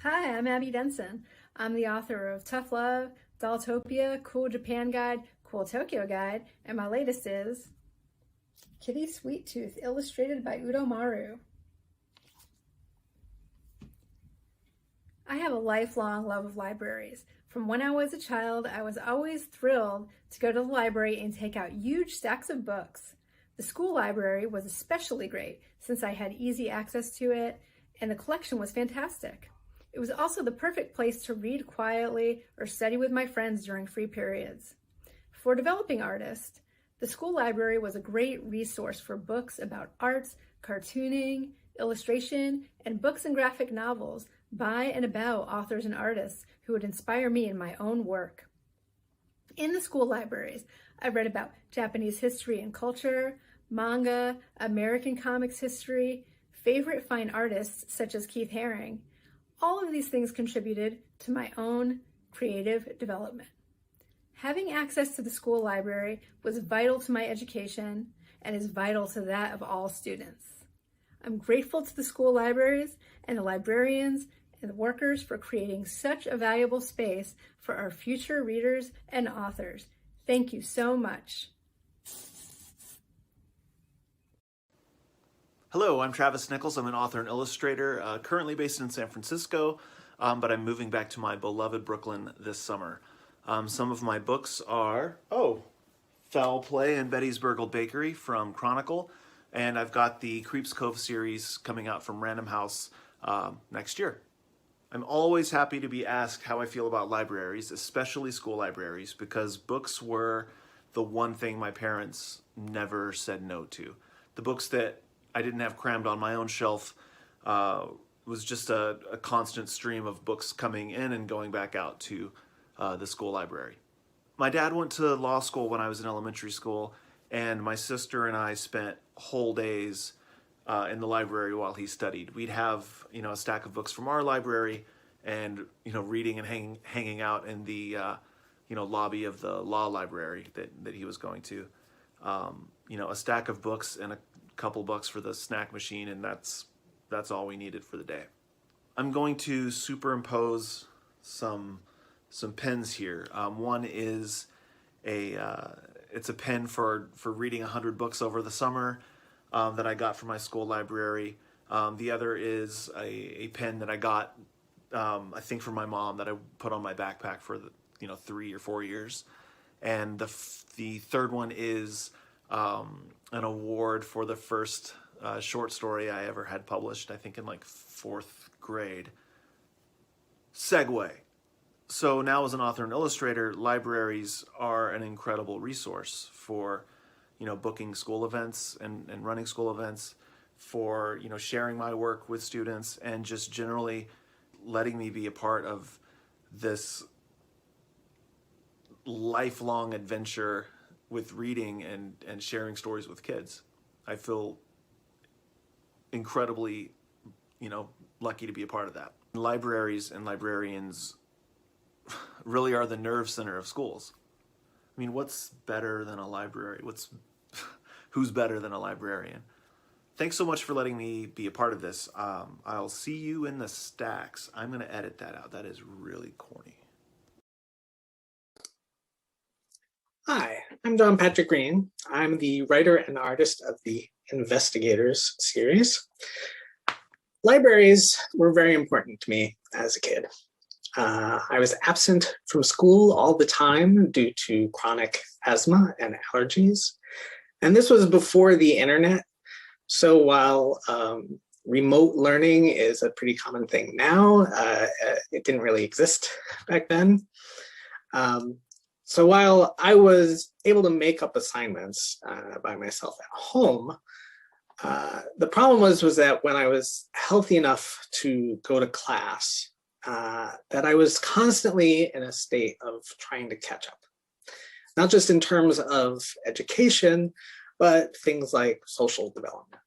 Hi, I'm Abby Denson. I'm the author of Tough Love, Dolltopia, Cool Japan Guide, Cool Tokyo Guide, and my latest is Kitty Sweet Tooth, illustrated by Udo Maru. I have a lifelong love of libraries. From when I was a child, I was always thrilled to go to the library and take out huge stacks of books. The school library was especially great since I had easy access to it, and the collection was fantastic. It was also the perfect place to read quietly or study with my friends during free periods. For developing artists, the school library was a great resource for books about arts, cartooning, illustration, and books and graphic novels by and about authors and artists who would inspire me in my own work. In the school libraries, I read about Japanese history and culture, manga, American comics history, favorite fine artists such as Keith Haring. All of these things contributed to my own creative development. Having access to the school library was vital to my education and is vital to that of all students. I'm grateful to the school libraries and the librarians and the workers for creating such a valuable space for our future readers and authors. Thank you so much. Hello, I'm Travis Nichols. I'm an author and illustrator, currently based in San Francisco, but I'm moving back to my beloved Brooklyn this summer. Some of my books are, Foul Play and Betty's Burgled Bakery from Chronicle, and I've got the Creeps Cove series coming out from Random House next year. I'm always happy to be asked how I feel about libraries, especially school libraries, because books were the one thing my parents never said no to. The books that I didn't have crammed on my own shelf was just a constant stream of books coming in and going back out to the school library. My dad went to law school when I was in elementary school, and my sister and I spent whole days in the library while he studied. We'd have, a stack of books from our library, and reading and hanging out in the lobby of the law library that he was going to. A stack of books and a couple bucks for the snack machine, and that's all we needed for the day. I'm going to superimpose some pens here. One is it's a pen for reading 100 books over the summer that I got from my school library. The other is a pen that I got, I think, from my mom, that I put on my backpack for 3 or 4 years. And the third one is an award for the first short story I ever had published, I think in like 4th grade. Segue. So now, as an author and illustrator, libraries are an incredible resource for, booking school events and running school events, for, sharing my work with students, and just generally letting me be a part of this lifelong adventure with reading and sharing stories with kids. I feel incredibly, lucky to be a part of that. Libraries and librarians really are the nerve center of schools. I mean, what's better than a library? Who's better than a librarian? Thanks so much for letting me be a part of this. I'll see you in the stacks. I'm going to edit that out. That is really corny. Hi, I'm John Patrick Green. I'm the writer and artist of the Investigators series. Libraries were very important to me as a kid. I was absent from school all the time due to chronic asthma and allergies. And this was before the internet. So while remote learning is a pretty common thing now, it didn't really exist back then. So while I was able to make up assignments by myself at home, the problem was that when I was healthy enough to go to class, that I was constantly in a state of trying to catch up. Not just in terms of education, but things like social development.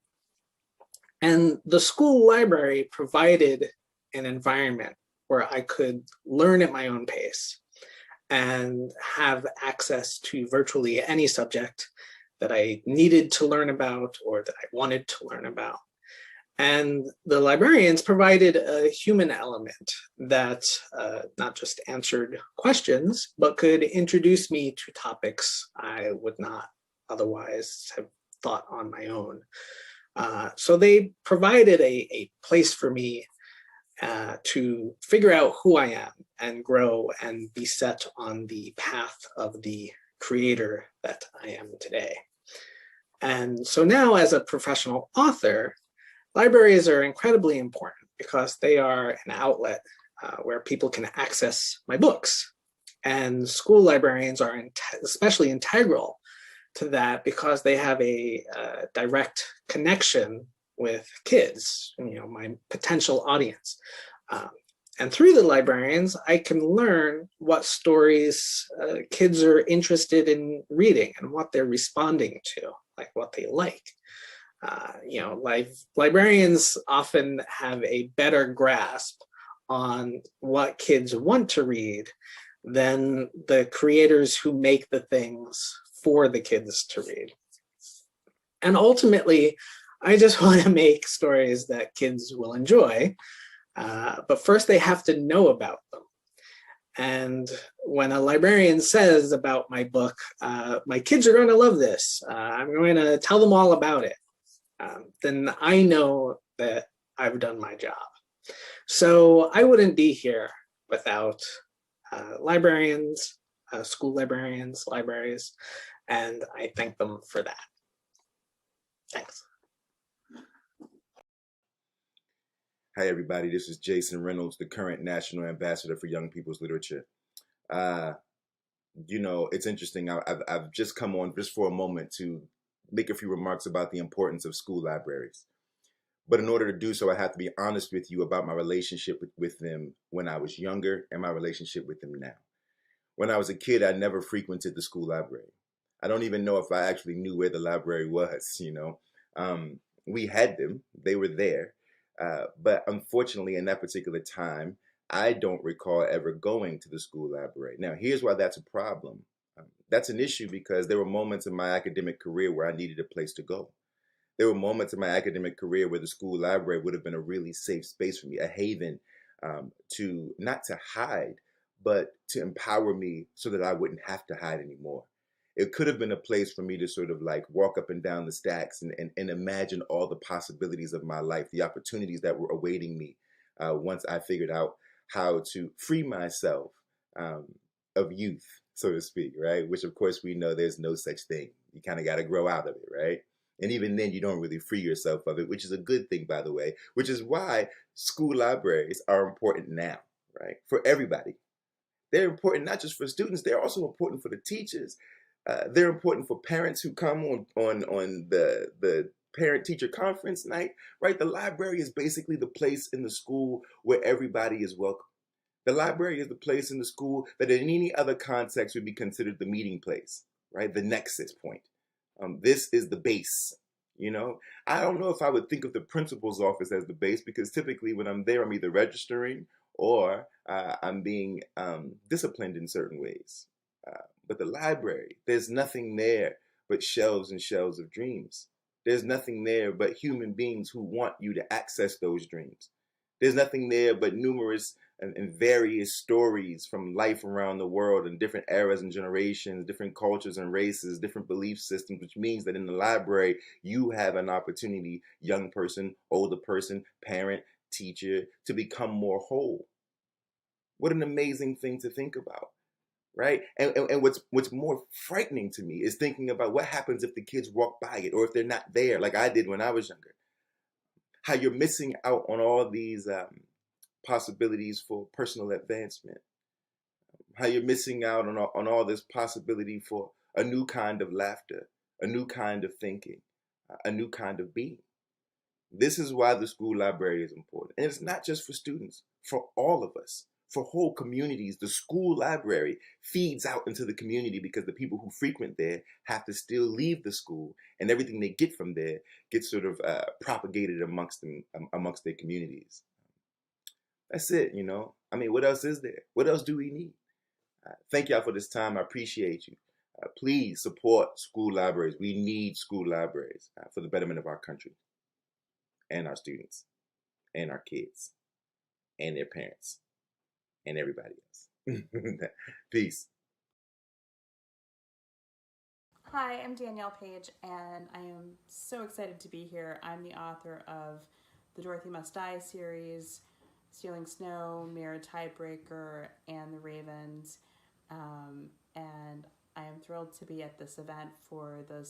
And the school library provided an environment where I could learn at my own pace and have access to virtually any subject that I needed to learn about or that I wanted to learn about. And the librarians provided a human element that not just answered questions, but could introduce me to topics I would not otherwise have thought on my own. So they provided a place for me to figure out who I am and grow and be set on the path of the creator that I am today. And so now, as a professional author, libraries are incredibly important because they are an outlet where people can access my books. And school librarians are especially integral to that because they have a direct connection with kids, my potential audience. And through the librarians, I can learn what stories kids are interested in reading and what they're responding to, like what they like. Librarians often have a better grasp on what kids want to read than the creators who make the things for the kids to read. And ultimately, I just want to make stories that kids will enjoy, but first they have to know about them. And when a librarian says about my book, my kids are going to love this, I'm going to tell them all about it, then I know that I've done my job. So I wouldn't be here without librarians, school librarians, libraries, and I thank them for that. Thanks. Hi, everybody. This is Jason Reynolds, the current National Ambassador for Young People's Literature. It's interesting. I've just come on just for a moment to make a few remarks about the importance of school libraries. But in order to do so, I have to be honest with you about my relationship with them when I was younger and my relationship with them now. When I was a kid, I never frequented the school library. I don't even know if I actually knew where the library was, We had them, they were there. But unfortunately, in that particular time, I don't recall ever going to the school library. Now, here's why that's a problem. That's an issue because there were moments in my academic career where I needed a place to go. There were moments in my academic career where the school library would have been a really safe space for me, a haven to not to hide, but to empower me so that I wouldn't have to hide anymore. It could have been a place for me to sort of like walk up and down the stacks and imagine all the possibilities of my life, the opportunities that were awaiting me once I figured out how to free myself of youth, so to speak, right? Which of course we know there's no such thing. You kind of got to grow out of it, right? And even then you don't really free yourself of it, which is a good thing, by the way, which is why school libraries are important now, right? For everybody. They're important not just for students, they're also important for the teachers. They're important for parents who come on the parent-teacher conference night, right? The library is basically the place in the school where everybody is welcome. The library is the place in the school that in any other context would be considered the meeting place, right? The nexus point. This is the base, you know? I don't know if I would think of the principal's office as the base because typically when I'm there, I'm either registering or I'm being disciplined in certain ways. But the library, there's nothing there but shelves and shelves of dreams. There's nothing there but human beings who want you to access those dreams. There's nothing there but numerous and various stories from life around the world in different eras and generations, different cultures and races, different belief systems, which means that in the library, you have an opportunity, young person, older person, parent, teacher, to become more whole. What an amazing thing to think about. Right? And what's more frightening to me is thinking about what happens if the kids walk by it or if they're not there like I did when I was younger. How you're missing out on all these possibilities for personal advancement. How you're missing out on all this possibility for a new kind of laughter, a new kind of thinking, a new kind of being. This is why the school library is important. And it's not just for students, for all of us. For whole communities, the school library feeds out into the community because the people who frequent there have to still leave the school, and everything they get from there gets sort of propagated amongst their communities. That's it, you know. I mean, what else is there? What else do we need? Thank y'all for this time. I appreciate you. Please support school libraries. We need school libraries for the betterment of our country and our students and our kids and their parents. And everybody else. Peace. Hi, I'm Danielle Page, and I am so excited to be here. I'm the author of the Dorothy Must Die series, Stealing Snow, Mirror Tiebreaker, and The Ravens. And I am thrilled to be at this event for the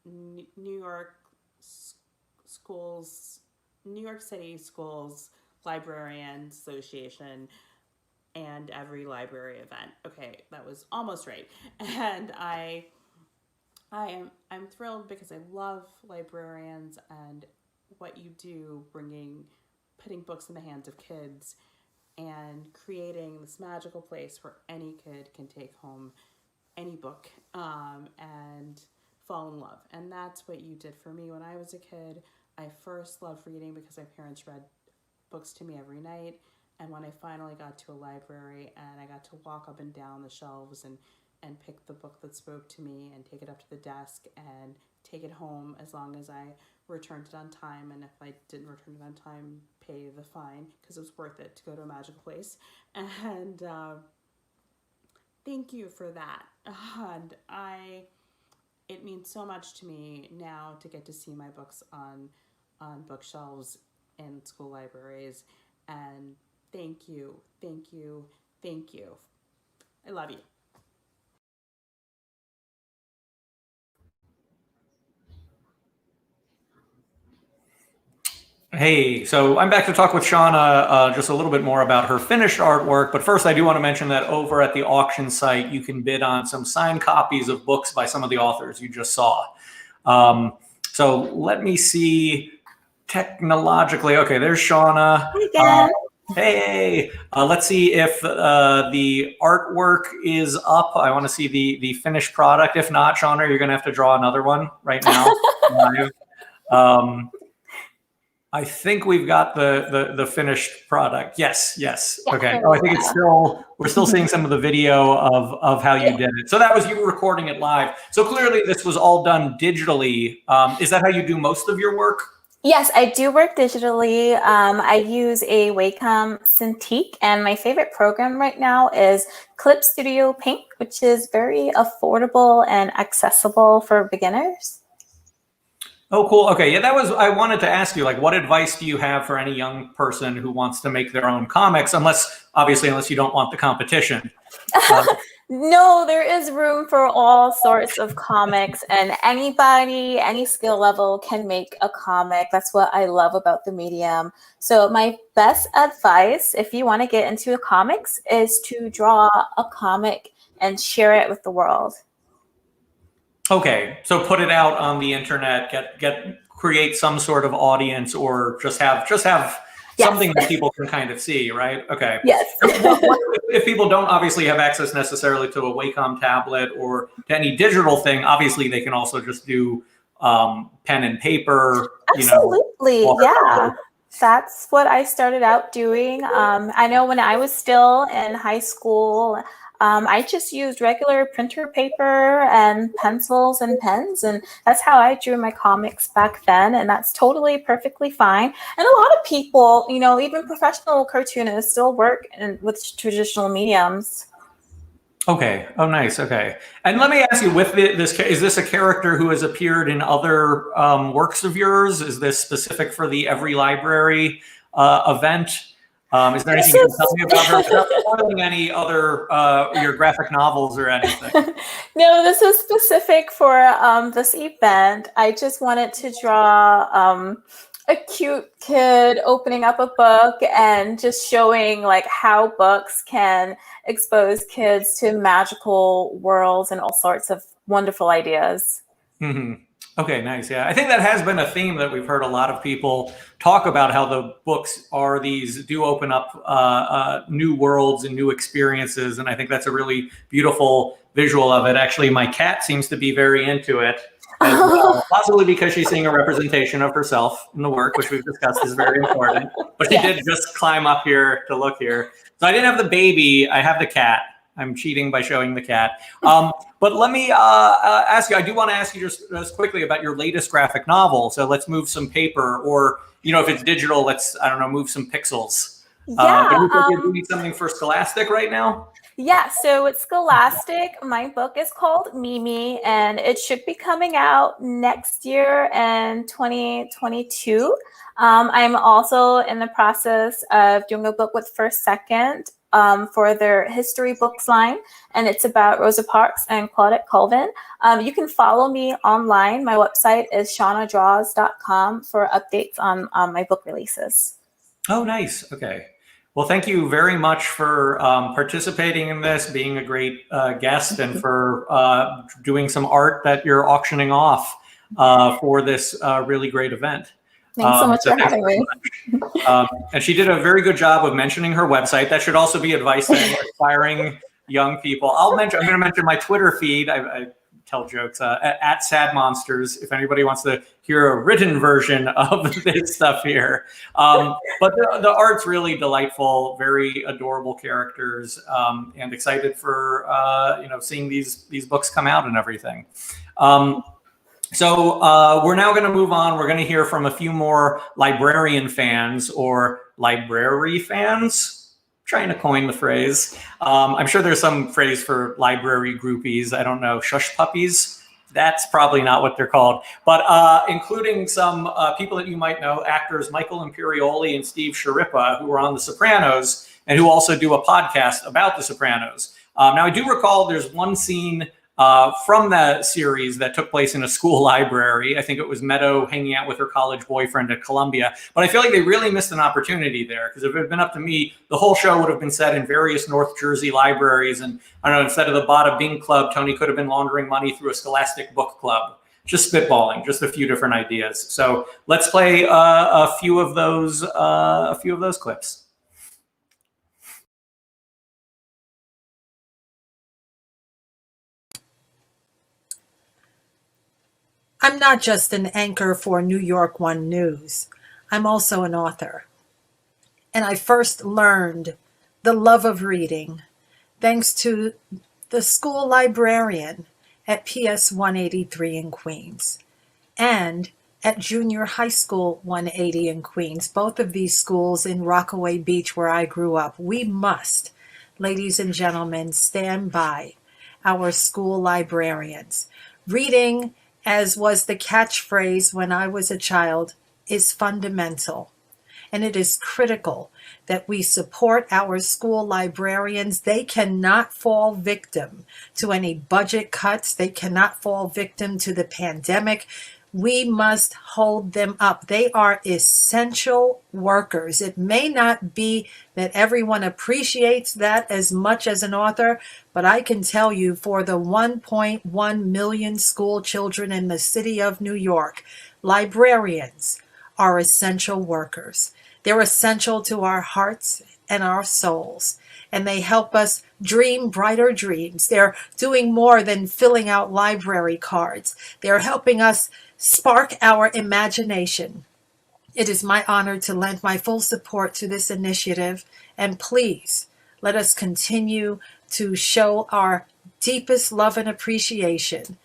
New York City Schools Librarian Association and EveryLibrary event. Okay, that was almost right. And I'm thrilled because I love librarians and what you do, putting books in the hands of kids and creating this magical place where any kid can take home any book and fall in love. And that's what you did for me when I was a kid. I first loved reading because my parents read books to me every night. And when I finally got to a library and I got to walk up and down the shelves and pick the book that spoke to me and take it up to the desk and take it home as long as I returned it on time. And if I didn't return it on time, pay the fine because it was worth it to go to a magical place. And thank you for that. And it means so much to me now to get to see my books on bookshelves in school libraries. And thank you, thank you, thank you. I love you. Hey, so I'm back to talk with Shauna just a little bit more about her finished artwork. But first, I do want to mention that over at the auction site, you can bid on some signed copies of books by some of the authors you just saw. So let me see technologically. Okay, there's Shauna. Hey, again. Hey, let's see if the artwork is up. I want to see the finished product. If not, Shauna, you're going to have to draw another one right now. I think we've got the finished product. Yes, yes. Yeah, Okay. there Oh, we I think go. it's still, we're still seeing some of the video of how you did it. So that was you recording it live. So clearly this was all done digitally. Is that how you do most of your work? Yes, I do work digitally. I use a Wacom Cintiq, and my favorite program right now is Clip Studio Paint, which is very affordable and accessible for beginners. Oh, cool. Okay. Yeah, that was, I wanted to ask you, like, what advice do you have for any young person who wants to make their own comics? Obviously, unless you don't want the competition. No, there is room for all sorts of comics, and anybody, any skill level can make a comic. That's what I love about the medium. So my best advice, if you want to get into comics, is to draw a comic and share it with the world. Okay. So put it out on the internet, create some sort of audience, or just have something that people can kind of see, right? Okay. Yes. If people don't obviously have access necessarily to a Wacom tablet or to any digital thing, obviously they can also just do pen and paper. Absolutely, yeah. That's what I started out doing. I know when I was still in high school, I just used regular printer paper and pencils and pens, and that's how I drew my comics back then, and that's totally perfectly fine. And a lot of people, even professional cartoonists still work with traditional mediums. Okay. Oh, nice. Okay. And let me ask you, is this a character who has appeared in other works of yours? Is this specific for the EveryLibrary event? Is there anything you can tell me about her without spoiling any other your graphic novels or anything? No, this is specific for this event. I just wanted to draw a cute kid opening up a book and just showing like how books can expose kids to magical worlds and all sorts of wonderful ideas. Mm-hmm. Okay, nice. Yeah, I think that has been a theme that we've heard a lot of people talk about, how the books do open up new worlds and new experiences. And I think that's a really beautiful visual of it. Actually, my cat seems to be very into it as well, possibly because she's seeing a representation of herself in the work, which we've discussed is very important. But she did just climb up here to look here. So I didn't have the baby, I have the cat. I'm cheating by showing the cat. But let me ask you, I do want to ask you just quickly about your latest graphic novel. So let's move some paper, or, if it's digital, let's, I don't know, move some pixels. Yeah. You're doing something for Scholastic right now? Yeah, so it's Scholastic. My book is called Mimi, and it should be coming out next year in 2022. I'm also in the process of doing a book with First Second for their history books line, and it's about Rosa Parks and Claudette Colvin. You can follow me online. My website is shaunadraws.com for updates on my book releases. Oh, nice. Okay. Well, thank you very much for participating in this, being a great guest, and for doing some art that you're auctioning off for this really great event. Thanks so much for having me. And she did a very good job of mentioning her website. That should also be advice to aspiring young people. I'm going to mention my Twitter feed. I tell jokes at Sad Monsters, if anybody wants to hear a written version of this stuff here. But the art's really delightful, very adorable characters, and excited for seeing these books come out and everything. So we're now going to move on. We're going to hear from a few more librarian fans, or library fans. Trying to coin the phrase. I'm sure there's some phrase for library groupies. I don't know, shush puppies. That's probably not what they're called. But including some people that you might know, actors Michael Imperioli and Steve Sharippa, who were on The Sopranos and who also do a podcast about The Sopranos. Now, I do recall there's one scene from that series that took place in a school library. I think it was Meadow hanging out with her college boyfriend at Columbia. But I feel like they really missed an opportunity there, because if it had been up to me, the whole show would have been set in various North Jersey libraries. And I don't know, instead of the Bada Bing Club, Tony could have been laundering money through a Scholastic book club. Just spitballing, just a few different ideas. So let's play a few of those clips. I'm not just an anchor for New York One News. I'm also an author. And I first learned the love of reading thanks to the school librarian at PS 183 in Queens and at Junior High School 180 in Queens, both of these schools in Rockaway Beach where I grew up. We must, ladies and gentlemen, stand by our school librarians. Reading, as was the catchphrase when I was a child, is fundamental. And it is critical that we support our school librarians. They cannot fall victim to any budget cuts. They cannot fall victim to the pandemic. We must hold them up. They are essential workers. It may not be that everyone appreciates that as much as an author, but I can tell you for the 1.1 million school children in the city of New York, librarians are essential workers. They're essential to our hearts and our souls, and they help us dream brighter dreams. They're doing more than filling out library cards. They're helping us spark our imagination. It is my honor to lend my full support to this initiative, and please let us continue to show our deepest love and appreciation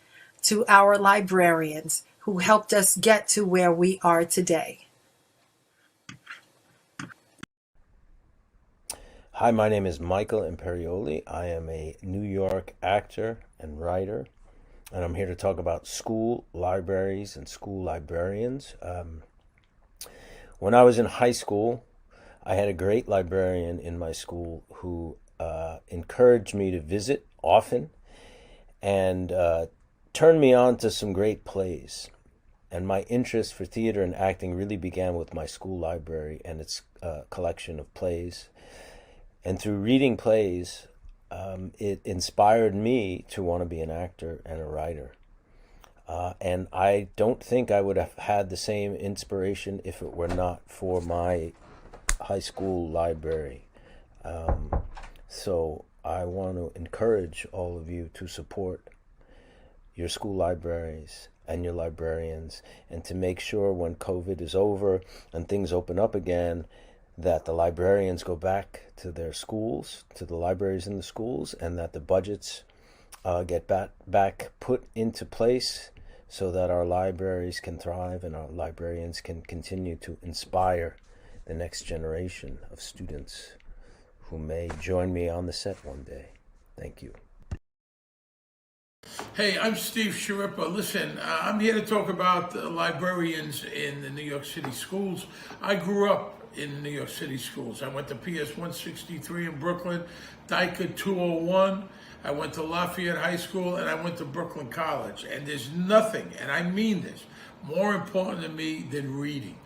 to our librarians who helped us get to where we are today. Hi, my name is Michael Imperioli. I am a New York actor and writer, and I'm here to talk about school libraries and school librarians. When I was in high school, I had a great librarian in my school who encouraged me to visit often and turned me on to some great plays. And my interest for theater and acting really began with my school library and its collection of plays. And through reading plays, it inspired me to want to be an actor and a writer. And I don't think I would have had the same inspiration if it were not for my high school library. So I want to encourage all of you to support your school libraries and your librarians, and to make sure when COVID is over and things open up again, that the librarians go back to their schools, to the libraries in the schools, and that the budgets get back put into place so that our libraries can thrive and our librarians can continue to inspire the next generation of students who may join me on the set one day. Thank you. Hey, I'm Steve Sharippa. Listen, I'm here to talk about the librarians in the New York City schools. I grew up in New York City schools. I went to PS 163 in Brooklyn, Dyker 201. I went to Lafayette High School, and I went to Brooklyn College. And there's nothing, and I mean this, more important to me than reading.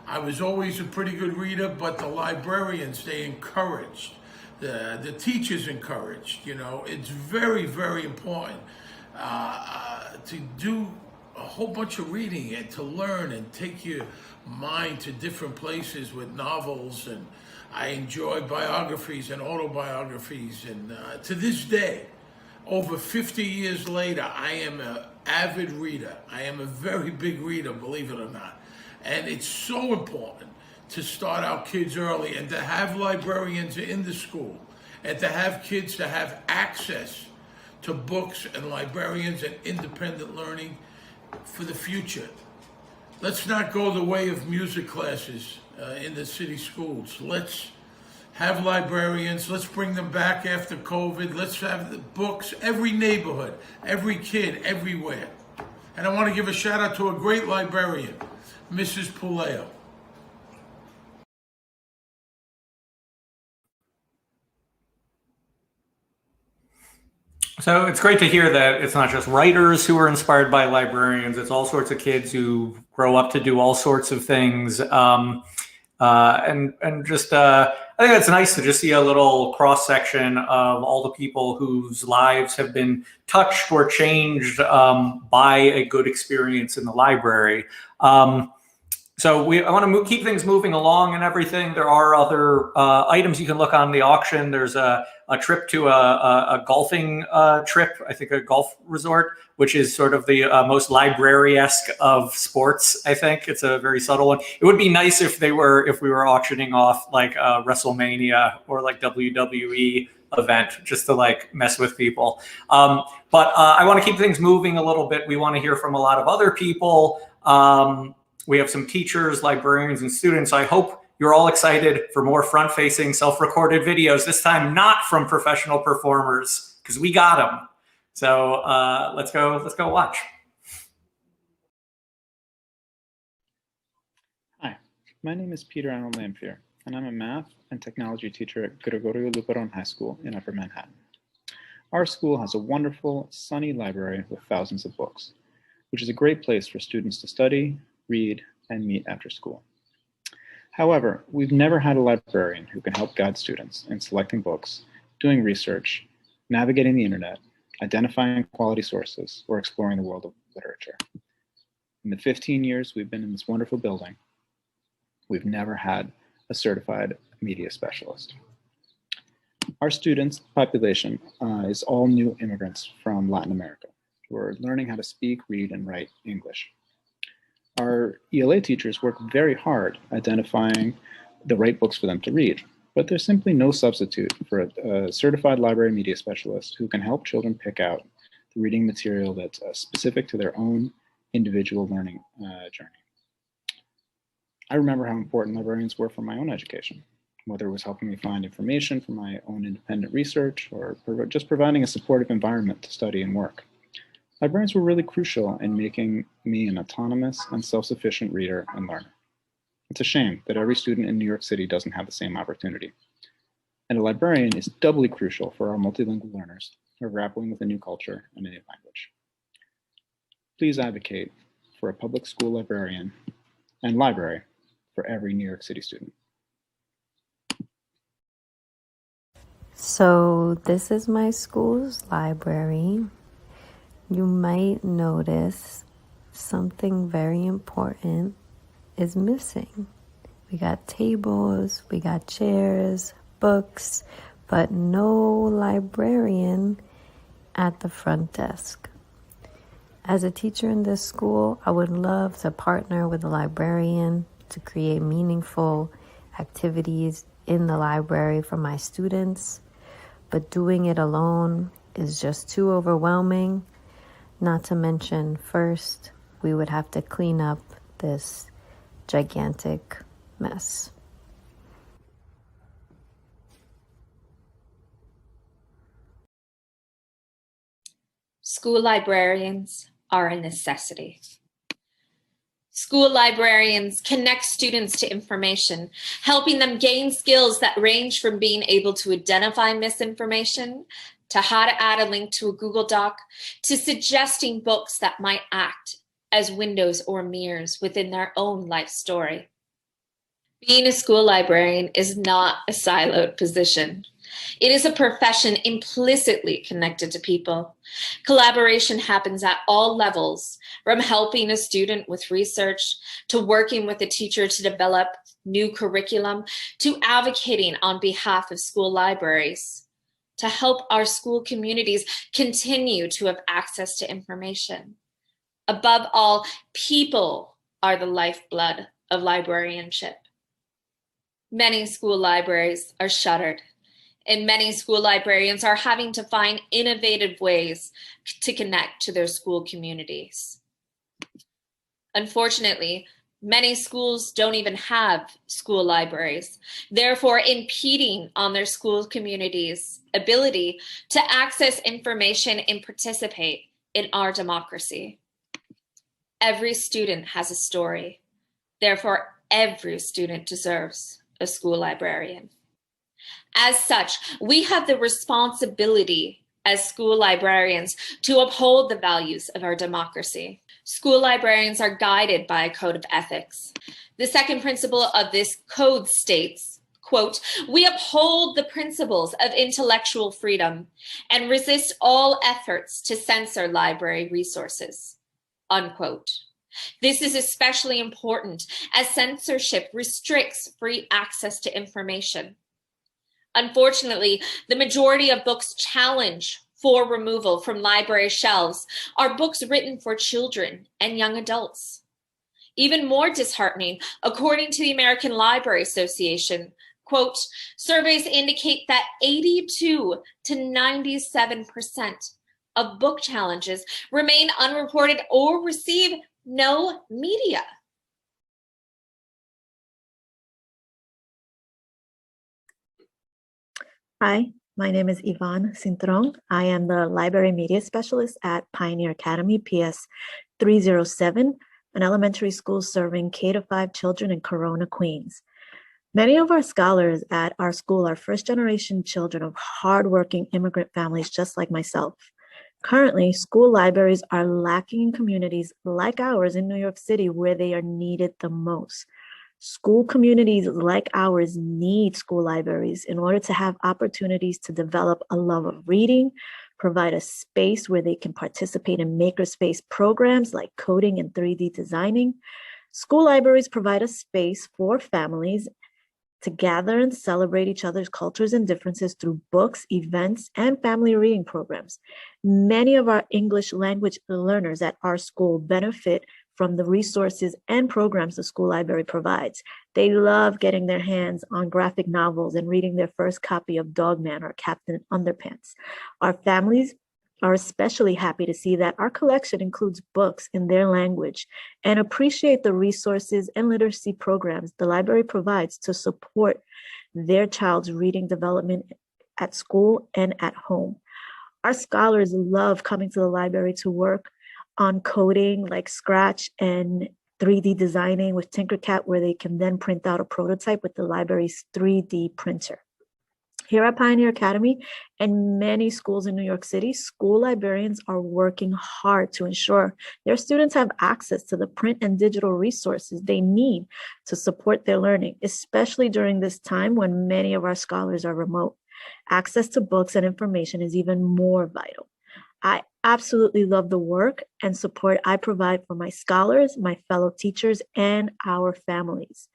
I was always a pretty good reader, but the librarians, they encouraged. The teachers encouraged, you know. It's very, very important to do a whole bunch of reading and to learn and take your mind to different places with novels. And I enjoy biographies and autobiographies. And to this day, over 50 years later, I am an avid reader. I am a very big reader, believe it or not. And it's so important to start our kids early and to have librarians in the school and to have kids to have access to books and librarians and independent learning for the future. Let's not go the way of music classes in the city schools. Let's have librarians. Let's bring them back after COVID. Let's have the books, every neighborhood, every kid, everywhere. And I want to give a shout out to a great librarian, Mrs. Puleo. So it's great to hear that it's not just writers who are inspired by librarians. It's all sorts of kids who grow up to do all sorts of things. And just I think it's nice to just see a little cross section of all the people whose lives have been touched or changed by a good experience in the library. So I want to keep things moving along and everything. There are other items you can look on the auction. There's a a trip to a golfing trip, I think a golf resort, which is sort of the most library-esque of sports. I think it's a very subtle one. It would be nice if we were auctioning off like WrestleMania or like WWE event just to like mess with people. But I want to keep things moving a little bit. We want to hear from a lot of other people. We have some teachers, librarians, and students. I hope you're all excited for more front-facing, self-recorded videos, this time not from professional performers, because we got them. So let's go watch. Hi, my name is Peter Arnold Lamphere, and I'm a math and technology teacher at Gregorio Luperon High School in Upper Manhattan. Our school has a wonderful, sunny library with thousands of books, which is a great place for students to study, read, and meet after school. However, we've never had a librarian who can help guide students in selecting books, doing research, navigating the internet, identifying quality sources, or exploring the world of literature. In the 15 years we've been in this wonderful building, we've never had a certified media specialist. Our students' population is all new immigrants from Latin America who are learning how to speak, read, and write English. Our ELA teachers work very hard identifying the right books for them to read, but there's simply no substitute for a certified library media specialist who can help children pick out the reading material that's specific to their own individual learning journey. I remember how important librarians were for my own education, whether it was helping me find information for my own independent research or just providing a supportive environment to study and work. Librarians were really crucial in making me an autonomous and self-sufficient reader and learner. It's a shame that every student in New York City doesn't have the same opportunity. And a librarian is doubly crucial for our multilingual learners who are grappling with a new culture and a new language. Please advocate for a public school librarian and library for every New York City student. So this is my school's library. You might notice something very important is missing. We got tables, we got chairs, books, but no librarian at the front desk. As a teacher in this school, I would love to partner with a librarian to create meaningful activities in the library for my students, but doing it alone is just too overwhelming. Not to mention, first, we would have to clean up this gigantic mess. School librarians are a necessity. School librarians connect students to information, helping them gain skills that range from being able to identify misinformation, to how to add a link to a Google Doc, to suggesting books that might act as windows or mirrors within their own life story. Being a school librarian is not a siloed position. It is a profession implicitly connected to people. Collaboration happens at all levels, from helping a student with research, to working with a teacher to develop new curriculum, to advocating on behalf of school libraries, to help our school communities continue to have access to information. Above all, people are the lifeblood of librarianship. Many school libraries are shuttered, and many school librarians are having to find innovative ways to connect to their school communities. Unfortunately, many schools don't even have school libraries, therefore impeding on their school communities' ability to access information and participate in our democracy. Every student has a story. Therefore, every student deserves a school librarian. As such, we have the responsibility as school librarians to uphold the values of our democracy. School librarians are guided by a code of ethics. The second principle of this code states, quote, "We uphold the principles of intellectual freedom and resist all efforts to censor library resources," unquote. This is especially important as censorship restricts free access to information. Unfortunately, the majority of books challenge for removal from library shelves are books written for children and young adults. Even more disheartening, according to the American Library Association, quote, surveys indicate that 82 to 97% of book challenges remain unreported or receive no media. Hi, my name is Yvonne Cintrón. I am the Library Media Specialist at Pioneer Academy, PS 307, an elementary school serving K-5 children in Corona, Queens. Many of our scholars at our school are first-generation children of hardworking immigrant families just like myself. Currently, school libraries are lacking in communities like ours in New York City where they are needed the most. School communities like ours need school libraries in order to have opportunities to develop a love of reading, provide a space where they can participate in makerspace programs like coding and 3D designing. School libraries provide a space for families to gather and celebrate each other's cultures and differences through books, events, and family reading programs. Many of our English language learners at our school benefit from the resources and programs the school library provides. They love getting their hands on graphic novels and reading their first copy of Dogman or Captain Underpants. Our families are especially happy to see that our collection includes books in their language and appreciate the resources and literacy programs the library provides to support their child's reading development at school and at home. Our scholars love coming to the library to work on coding like Scratch and 3D designing with Tinkercad, where they can then print out a prototype with the library's 3D printer. Here at Pioneer Academy and many schools in New York City, school librarians are working hard to ensure their students have access to the print and digital resources they need to support their learning, especially during this time when many of our scholars are remote. Access to books and information is even more vital. I absolutely love the work and support I provide for my scholars, my fellow teachers, and our families.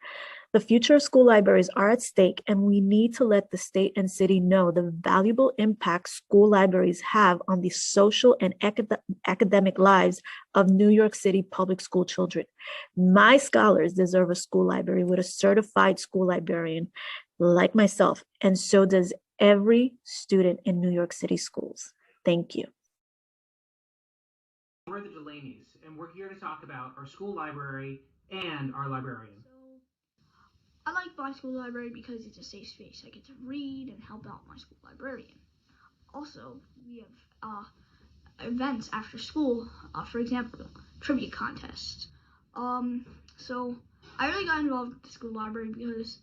The future of school libraries are at stake, and we need to let the state and city know the valuable impact school libraries have on the social and academic lives of New York City public school children. My scholars deserve a school library with a certified school librarian like myself, and so does every student in New York City schools. Thank you. We're the Delaney's, and we're here to talk about our school library and our librarian. I like my school library because it's a safe space. I get to read and help out my school librarian. Also, we have events after school, for example, trivia contests. So I really got involved with the school library because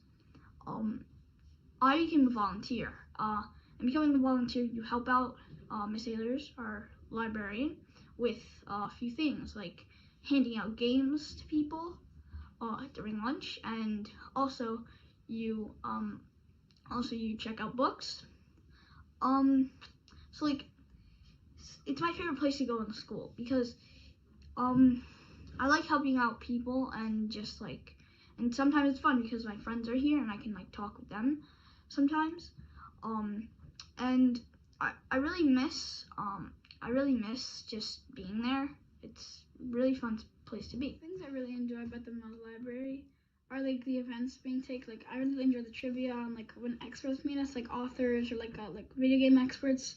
I became a volunteer. And becoming a volunteer, you help out Miss Ayers, our librarian, with a few things like handing out games to people during lunch, and also you check out books. So like it's my favorite place to go in school because I like helping out people and just like, and sometimes it's fun because my friends are here and I can like talk with them sometimes. And I really miss just being there. It's a really fun place to be. Things I really enjoy about the Mall Library are like the events being taken. Like I really enjoy the trivia and like when experts meet us, like authors or like video game experts.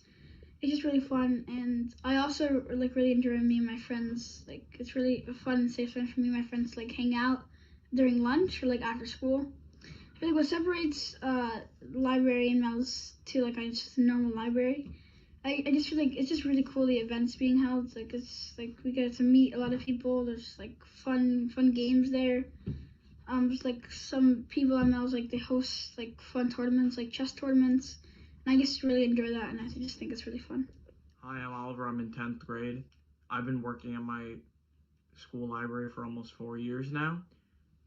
It's just really fun, and I also like really enjoy me and my friends. Like it's really a fun and safe space for me and my friends to like hang out during lunch or like after school. I feel like what separates library and Mel's to like just a normal library, I just feel like it's just really cool the events being held. It's like we get to meet a lot of people. There's like fun games there. Just like some people at Mel's like they host like fun tournaments, like chess tournaments. And I just really enjoy that, and I just think it's really fun. Hi, I'm Oliver. I'm in 10th grade. I've been working at my school library for almost 4 years now.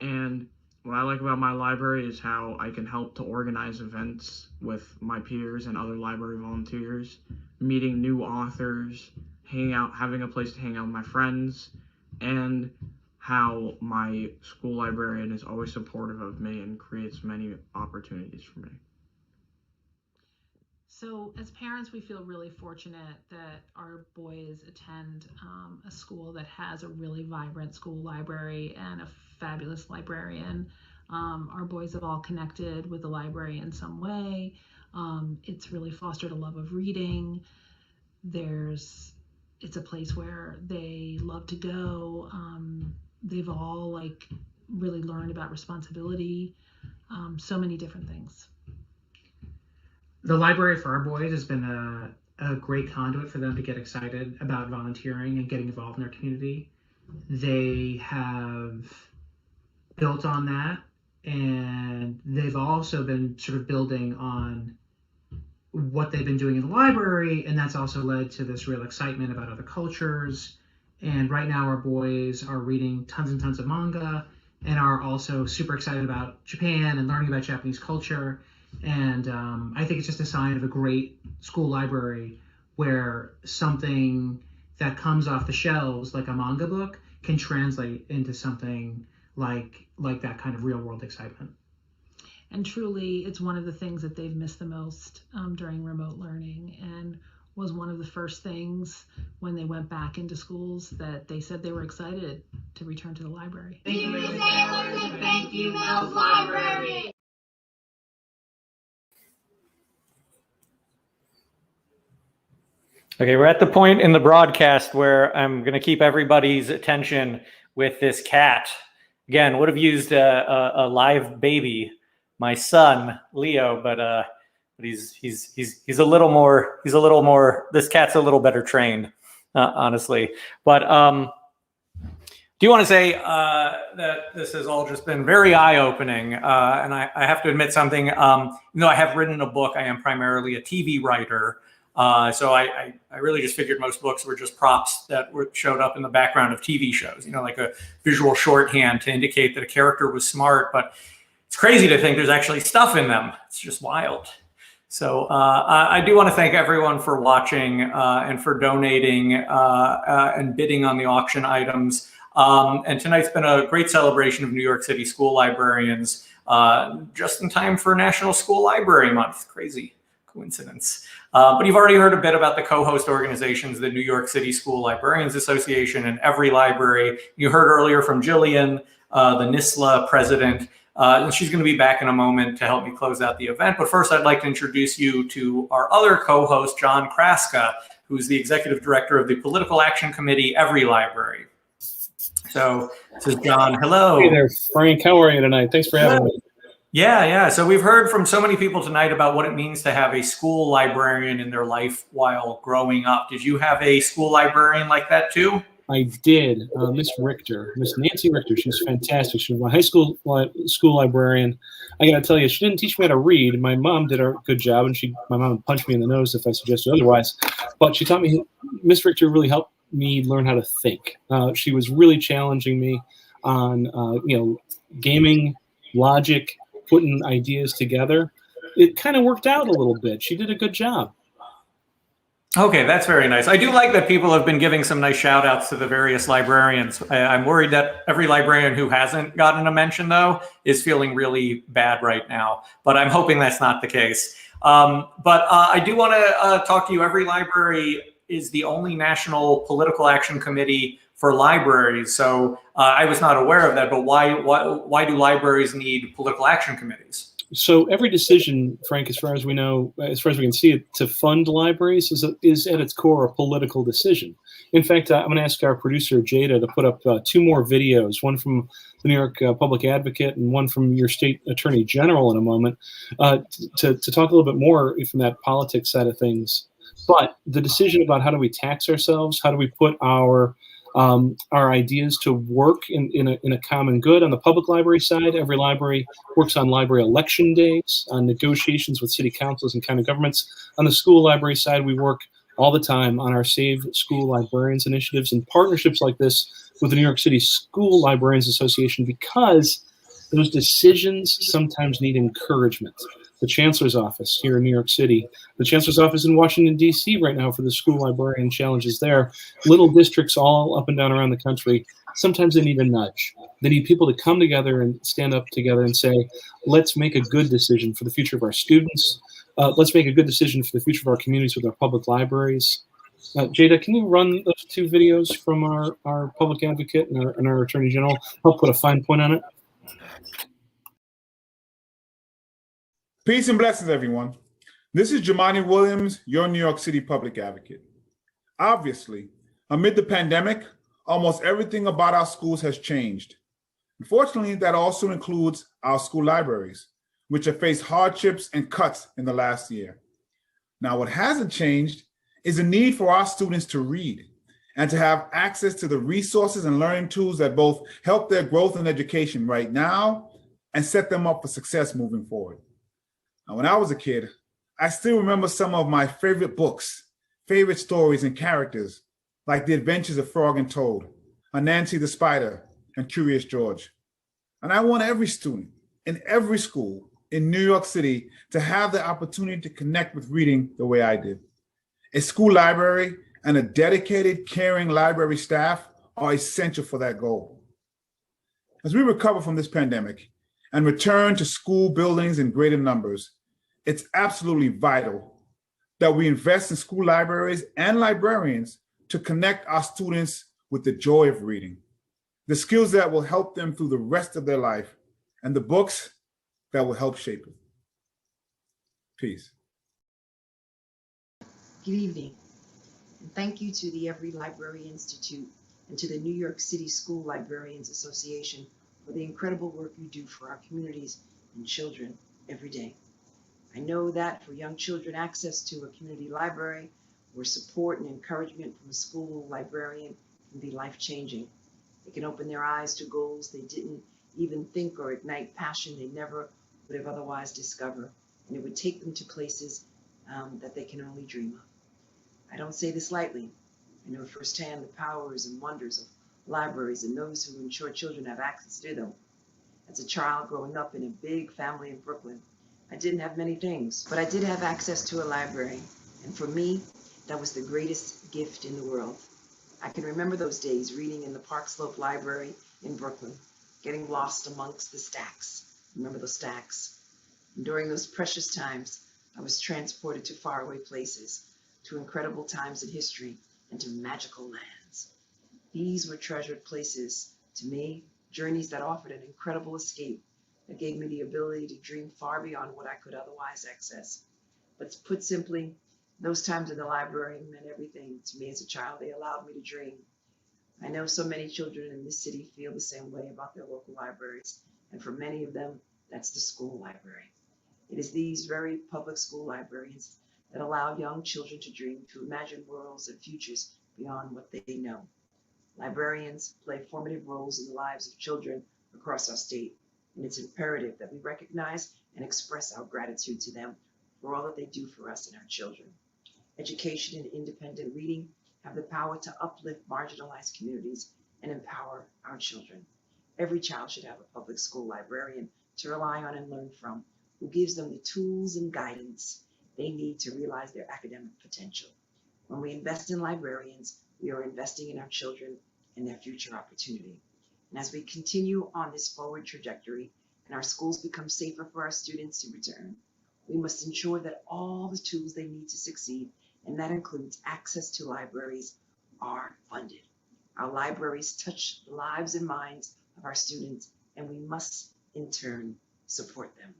And what I like about my library is how I can help to organize events with my peers and other library volunteers, meeting new authors, having a place to hang out with my friends, and how my school librarian is always supportive of me and creates many opportunities for me. So as parents, we feel really fortunate that our boys attend a school that has a really vibrant school library and a fabulous librarian. Our boys have all connected with the library in some way. It's really fostered a love of reading. It's a place where they love to go. They've all like really learned about responsibility, so many different things. The library for our boys has been a great conduit for them to get excited about volunteering and getting involved in their community. They have built on that, and they've also been sort of building on what they've been doing in the library, and that's also led to this real excitement about other cultures. And right now our boys are reading tons and tons of manga and are also super excited about Japan and learning about Japanese culture. And I think it's just a sign of a great school library where something that comes off the shelves, like a manga book, can translate into something like that kind of real world excitement. And truly, it's one of the things that they've missed the most during remote learning, and was one of the first things when they went back into schools that they said they were excited to return to the library. Thank you, Ms. Sailors, and thank you, Mills Library. Okay, we're at the point in the broadcast where I'm going to keep everybody's attention with this cat. Again, would have used a live baby, my son Leo, but he's a little more. This cat's a little better trained, honestly. But do you want to say that this has all just been very eye-opening? And I have to admit something. Even though I have written a book, I am primarily a TV writer. So I really just figured most books were just props that showed up in the background of TV shows, like a visual shorthand to indicate that a character was smart. But it's crazy to think there's actually stuff in them. It's just wild. So I do want to thank everyone for watching and for donating and bidding on the auction items. And tonight's been a great celebration of New York City school librarians, just in time for National School Library Month. Crazy coincidence. But you've already heard a bit about the co-host organizations, the New York City School Librarians Association and EveryLibrary. You heard earlier from Jillian, the NYSCLA president. And she's going to be back in a moment to help me close out the event. But first, I'd like to introduce you to our other co-host, John Kraska, who's the executive director of the Political Action Committee, EveryLibrary. So this is John. Hello. Hey there, Frank. How are you tonight? Thanks for having me. Yeah. So we've heard from so many people tonight about what it means to have a school librarian in their life while growing up. Did you have a school librarian like that too? I did. Miss Nancy Richter. She's fantastic. She was my high school librarian. I got to tell you, she didn't teach me how to read. My mom did a good job, and my mom would punch me in the nose if I suggested otherwise. But she taught me. Miss Richter really helped me learn how to think. She was really challenging me on gaming, logic, putting ideas together. It kind of worked out a little bit. She did a good job. Okay, that's very nice. I do like that people have been giving some nice shout outs to the various librarians. I'm worried that every librarian who hasn't gotten a mention, though, is feeling really bad right now. But I'm hoping that's not the case. But I do want to talk to you. EveryLibrary is the only national political action committee for libraries. So I was not aware of that. But why do libraries need political action committees? So every decision, Frank, as far as we know, as far as we can see it, to fund libraries is at its core a political decision. In fact, I'm going to ask our producer, Jada, to put up 2 more videos, one from the New York Public Advocate and one from your state attorney general in a moment, to talk a little bit more from that politics side of things. But the decision about how do we tax ourselves, how do we put our ideas to work in a common good. On the public library side, EveryLibrary works on library election days, on negotiations with city councils and county governments. On the school library side, we work all the time on our Save School Librarians initiatives and partnerships like this with the New York City School Librarians Association, because those decisions sometimes need encouragement. The Chancellor's Office here in New York City, the Chancellor's Office in Washington, D.C. right now for the school librarian challenges there. Little districts all up and down around the country, sometimes they need a nudge. They need people to come together and stand up together and say, let's make a good decision for the future of our students, let's make a good decision for the future of our communities with our public libraries. Jada, can you run those 2 videos from our public advocate and our Attorney General? Help put a fine point on it. Peace and blessings, everyone. This is Jamani Williams, your New York City public advocate. Obviously, amid the pandemic, almost everything about our schools has changed. Unfortunately, that also includes our school libraries, which have faced hardships and cuts in the last year. Now, what hasn't changed is the need for our students to read and to have access to the resources and learning tools that both help their growth and education right now and set them up for success moving forward. Now, when I was a kid, I still remember some of my favorite books, favorite stories and characters, like The Adventures of Frog and Toad, Anansi the Spider, and Curious George. And I want every student in every school in New York City to have the opportunity to connect with reading the way I did. A school library and a dedicated, caring library staff are essential for that goal. As we recover from this pandemic and return to school buildings in greater numbers, it's absolutely vital that we invest in school libraries and librarians to connect our students with the joy of reading, the skills that will help them through the rest of their life, and the books that will help shape it. Peace. Good evening, and thank you to the EveryLibrary Institute and to the New York City School Librarians Association for the incredible work you do for our communities and children every day. I know that for young children, access to a community library where support and encouragement from a school librarian can be life-changing. It can open their eyes to goals they didn't even think or ignite passion they never would have otherwise discovered, and it would take them to places that they can only dream of. I don't say this lightly. I know firsthand the powers and wonders of libraries and those who ensure children have access to them. As a child growing up in a big family in Brooklyn, I didn't have many things, but I did have access to a library. And for me, that was the greatest gift in the world. I can remember those days reading in the Park Slope Library in Brooklyn, getting lost amongst the stacks. Remember those stacks? And during those precious times, I was transported to faraway places, to incredible times in history, and to magical lands. These were treasured places to me, journeys that offered an incredible escape, that gave me the ability to dream far beyond what I could otherwise access. But put simply, those times in the library meant everything to me as a child. They allowed me to dream. I know so many children in this city feel the same way about their local libraries, and for many of them, that's the school library. It is these very public school librarians that allow young children to dream, to imagine worlds and futures beyond what they know. Librarians play formative roles in the lives of children across our state, and it's imperative that we recognize and express our gratitude to them for all that they do for us and our children. Education and independent reading have the power to uplift marginalized communities and empower our children. Every child should have a public school librarian to rely on and learn from, who gives them the tools and guidance they need to realize their academic potential. When we invest in librarians, we are investing in our children and their future opportunity. And as we continue on this forward trajectory and our schools become safer for our students to return, we must ensure that all the tools they need to succeed, and that includes access to libraries, are funded. Our libraries touch the lives and minds of our students, and we must, in turn, support them.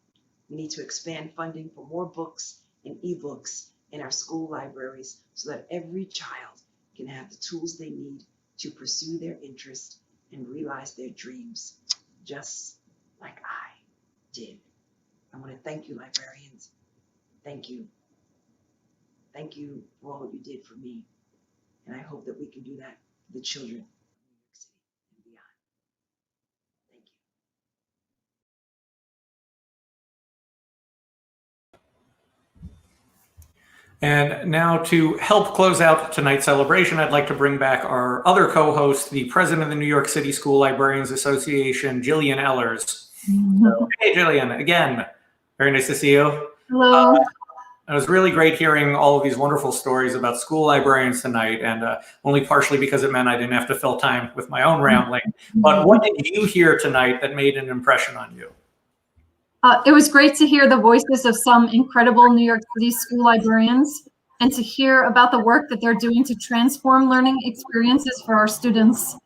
We need to expand funding for more books and ebooks in our school libraries so that every child can have the tools they need to pursue their interests and realize their dreams, just like I did. I want to thank you, librarians. Thank you. Thank you for all you did for me. And I hope that we can do that for the children of New York City and beyond. Thank you. And now to help close out tonight's celebration, I'd like to bring back our other co-host, the president of the New York City School Librarians Association, Jillian Ellers. So, hey, Jillian, again, very nice to see you. Hello. It was really great hearing all of these wonderful stories about school librarians tonight, and only partially because it meant I didn't have to fill time with my own rambling. But what did you hear tonight that made an impression on you? It was great to hear the voices of some incredible New York City school librarians and to hear about the work that they're doing to transform learning experiences for our students.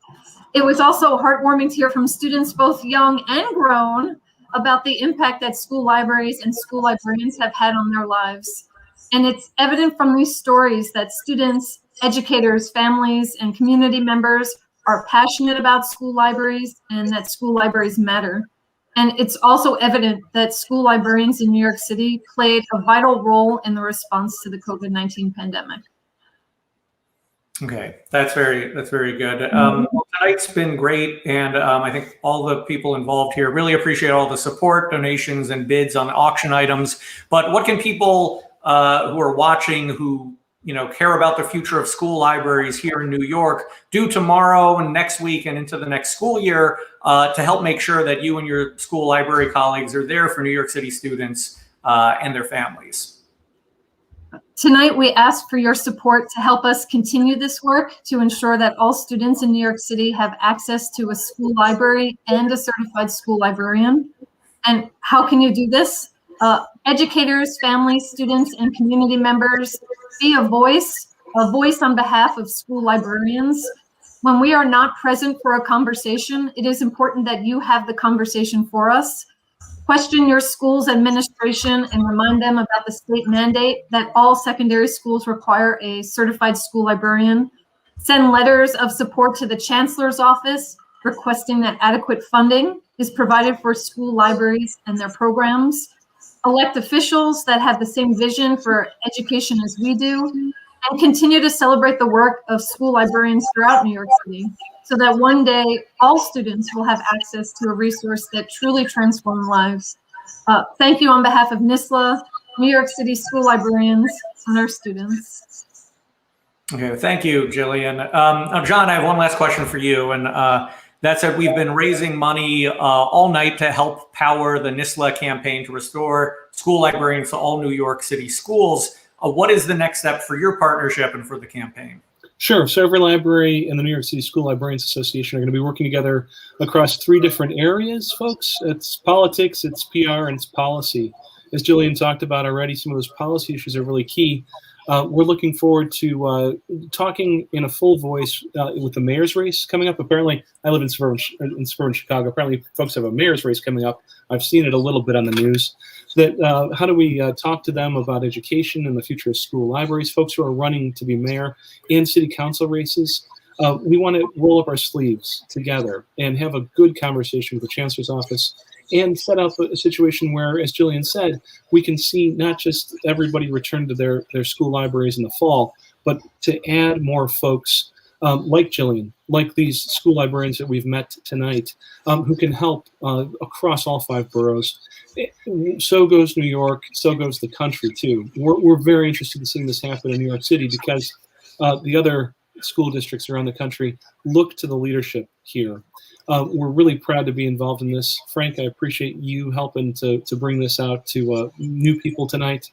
It was also heartwarming to hear from students, both young and grown, about the impact that school libraries and school librarians have had on their lives. And it's evident from these stories that students, educators, families, and community members are passionate about school libraries and that school libraries matter. And it's also evident that school librarians in New York City played a vital role in the response to the COVID-19 pandemic. Okay, that's very good. Well, tonight's been great, and I think all the people involved here really appreciate all the support, donations, and bids on auction items. But what can people who are watching, who care about the future of school libraries here in New York, do tomorrow and next week and into the next school year to help make sure that you and your school library colleagues are there for New York City students and their families? Tonight, we ask for your support to help us continue this work to ensure that all students in New York City have access to a school library and a certified school librarian. And how can you do this? Educators, families, students, and community members, be a voice on behalf of school librarians. When we are not present for a conversation, it is important that you have the conversation for us. Question your school's administration and remind them about the state mandate that all secondary schools require a certified school librarian. Send letters of support to the chancellor's office requesting that adequate funding is provided for school libraries and their programs. Elect officials that have the same vision for education as we do, and continue to celebrate the work of school librarians throughout New York City, so that one day all students will have access to a resource that truly transforms lives. Thank you on behalf of NYSCLA, New York City school librarians, and our students. Okay, thank you, Jillian. Now, John, I have one last question for you, and that's that we've been raising money all night to help power the NYSCLA campaign to restore school librarians to all New York City schools. What is the next step for your partnership and for the campaign? Sure. So EveryLibrary and the New York City School Librarians Association are going to be working together across 3 different areas, folks. It's politics, it's PR, and it's policy. As Jillian talked about already, some of those policy issues are really key. We're looking forward to talking in a full voice with the mayor's race coming up. Apparently, I live in suburban Chicago. Apparently, folks have a mayor's race coming up. I've seen it a little bit on the news. That how do we talk to them about education and the future of school libraries? Folks who are running to be mayor and city council races. We want to roll up our sleeves together and have a good conversation with the chancellor's office and set up a situation where, as Jillian said, we can see not just everybody return to their school libraries in the fall, but to add more folks like Jillian, like these school librarians that we've met tonight, who can help across all 5 boroughs. So goes New York, so goes the country too. We're very interested in seeing this happen in New York City because the other school districts around the country look to the leadership here. We're really proud to be involved in this. Frank, I appreciate you helping to bring this out to new people tonight.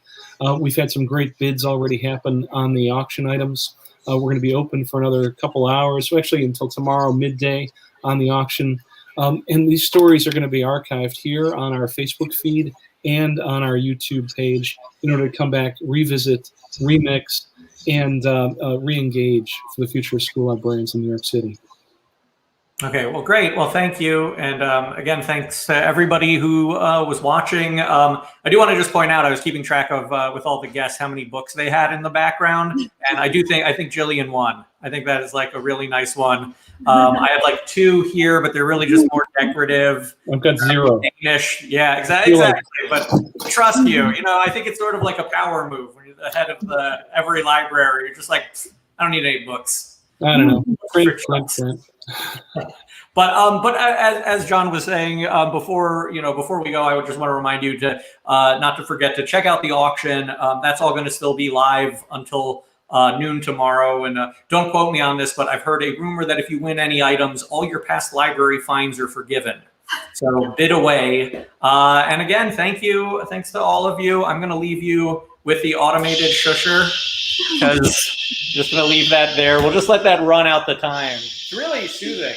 We've had some great bids already happen on the auction items. We're going to be open for another couple hours, so actually until tomorrow midday on the auction. And these stories are going to be archived here on our Facebook feed and on our YouTube page in order to come back, revisit, remix, and re-engage for the future of school librarians in New York City. Okay, well, great. Well, thank you. And again, thanks to everybody who was watching. I do want to just point out, I was keeping track of, with all the guests, how many books they had in the background. And I think Jillian won. I think that is like a really nice one. I had like 2 here, but they're really just more decorative. I've got 0. English. Yeah, exactly. But trust you, I think it's sort of like a power move when you're the head of the EveryLibrary. You're just like, I don't need 8 books. I don't know. But as John was saying before we go, I would just want to remind you to not to forget to check out the auction. That's all going to still be live until noon tomorrow. And don't quote me on this, but I've heard a rumor that if you win any items, all your past library fines are forgiven. So bid away. And again, thank you. Thanks to all of you. I'm going to leave you with the automated shusher because just going to leave that there. We'll just let that run out the time. It's really soothing.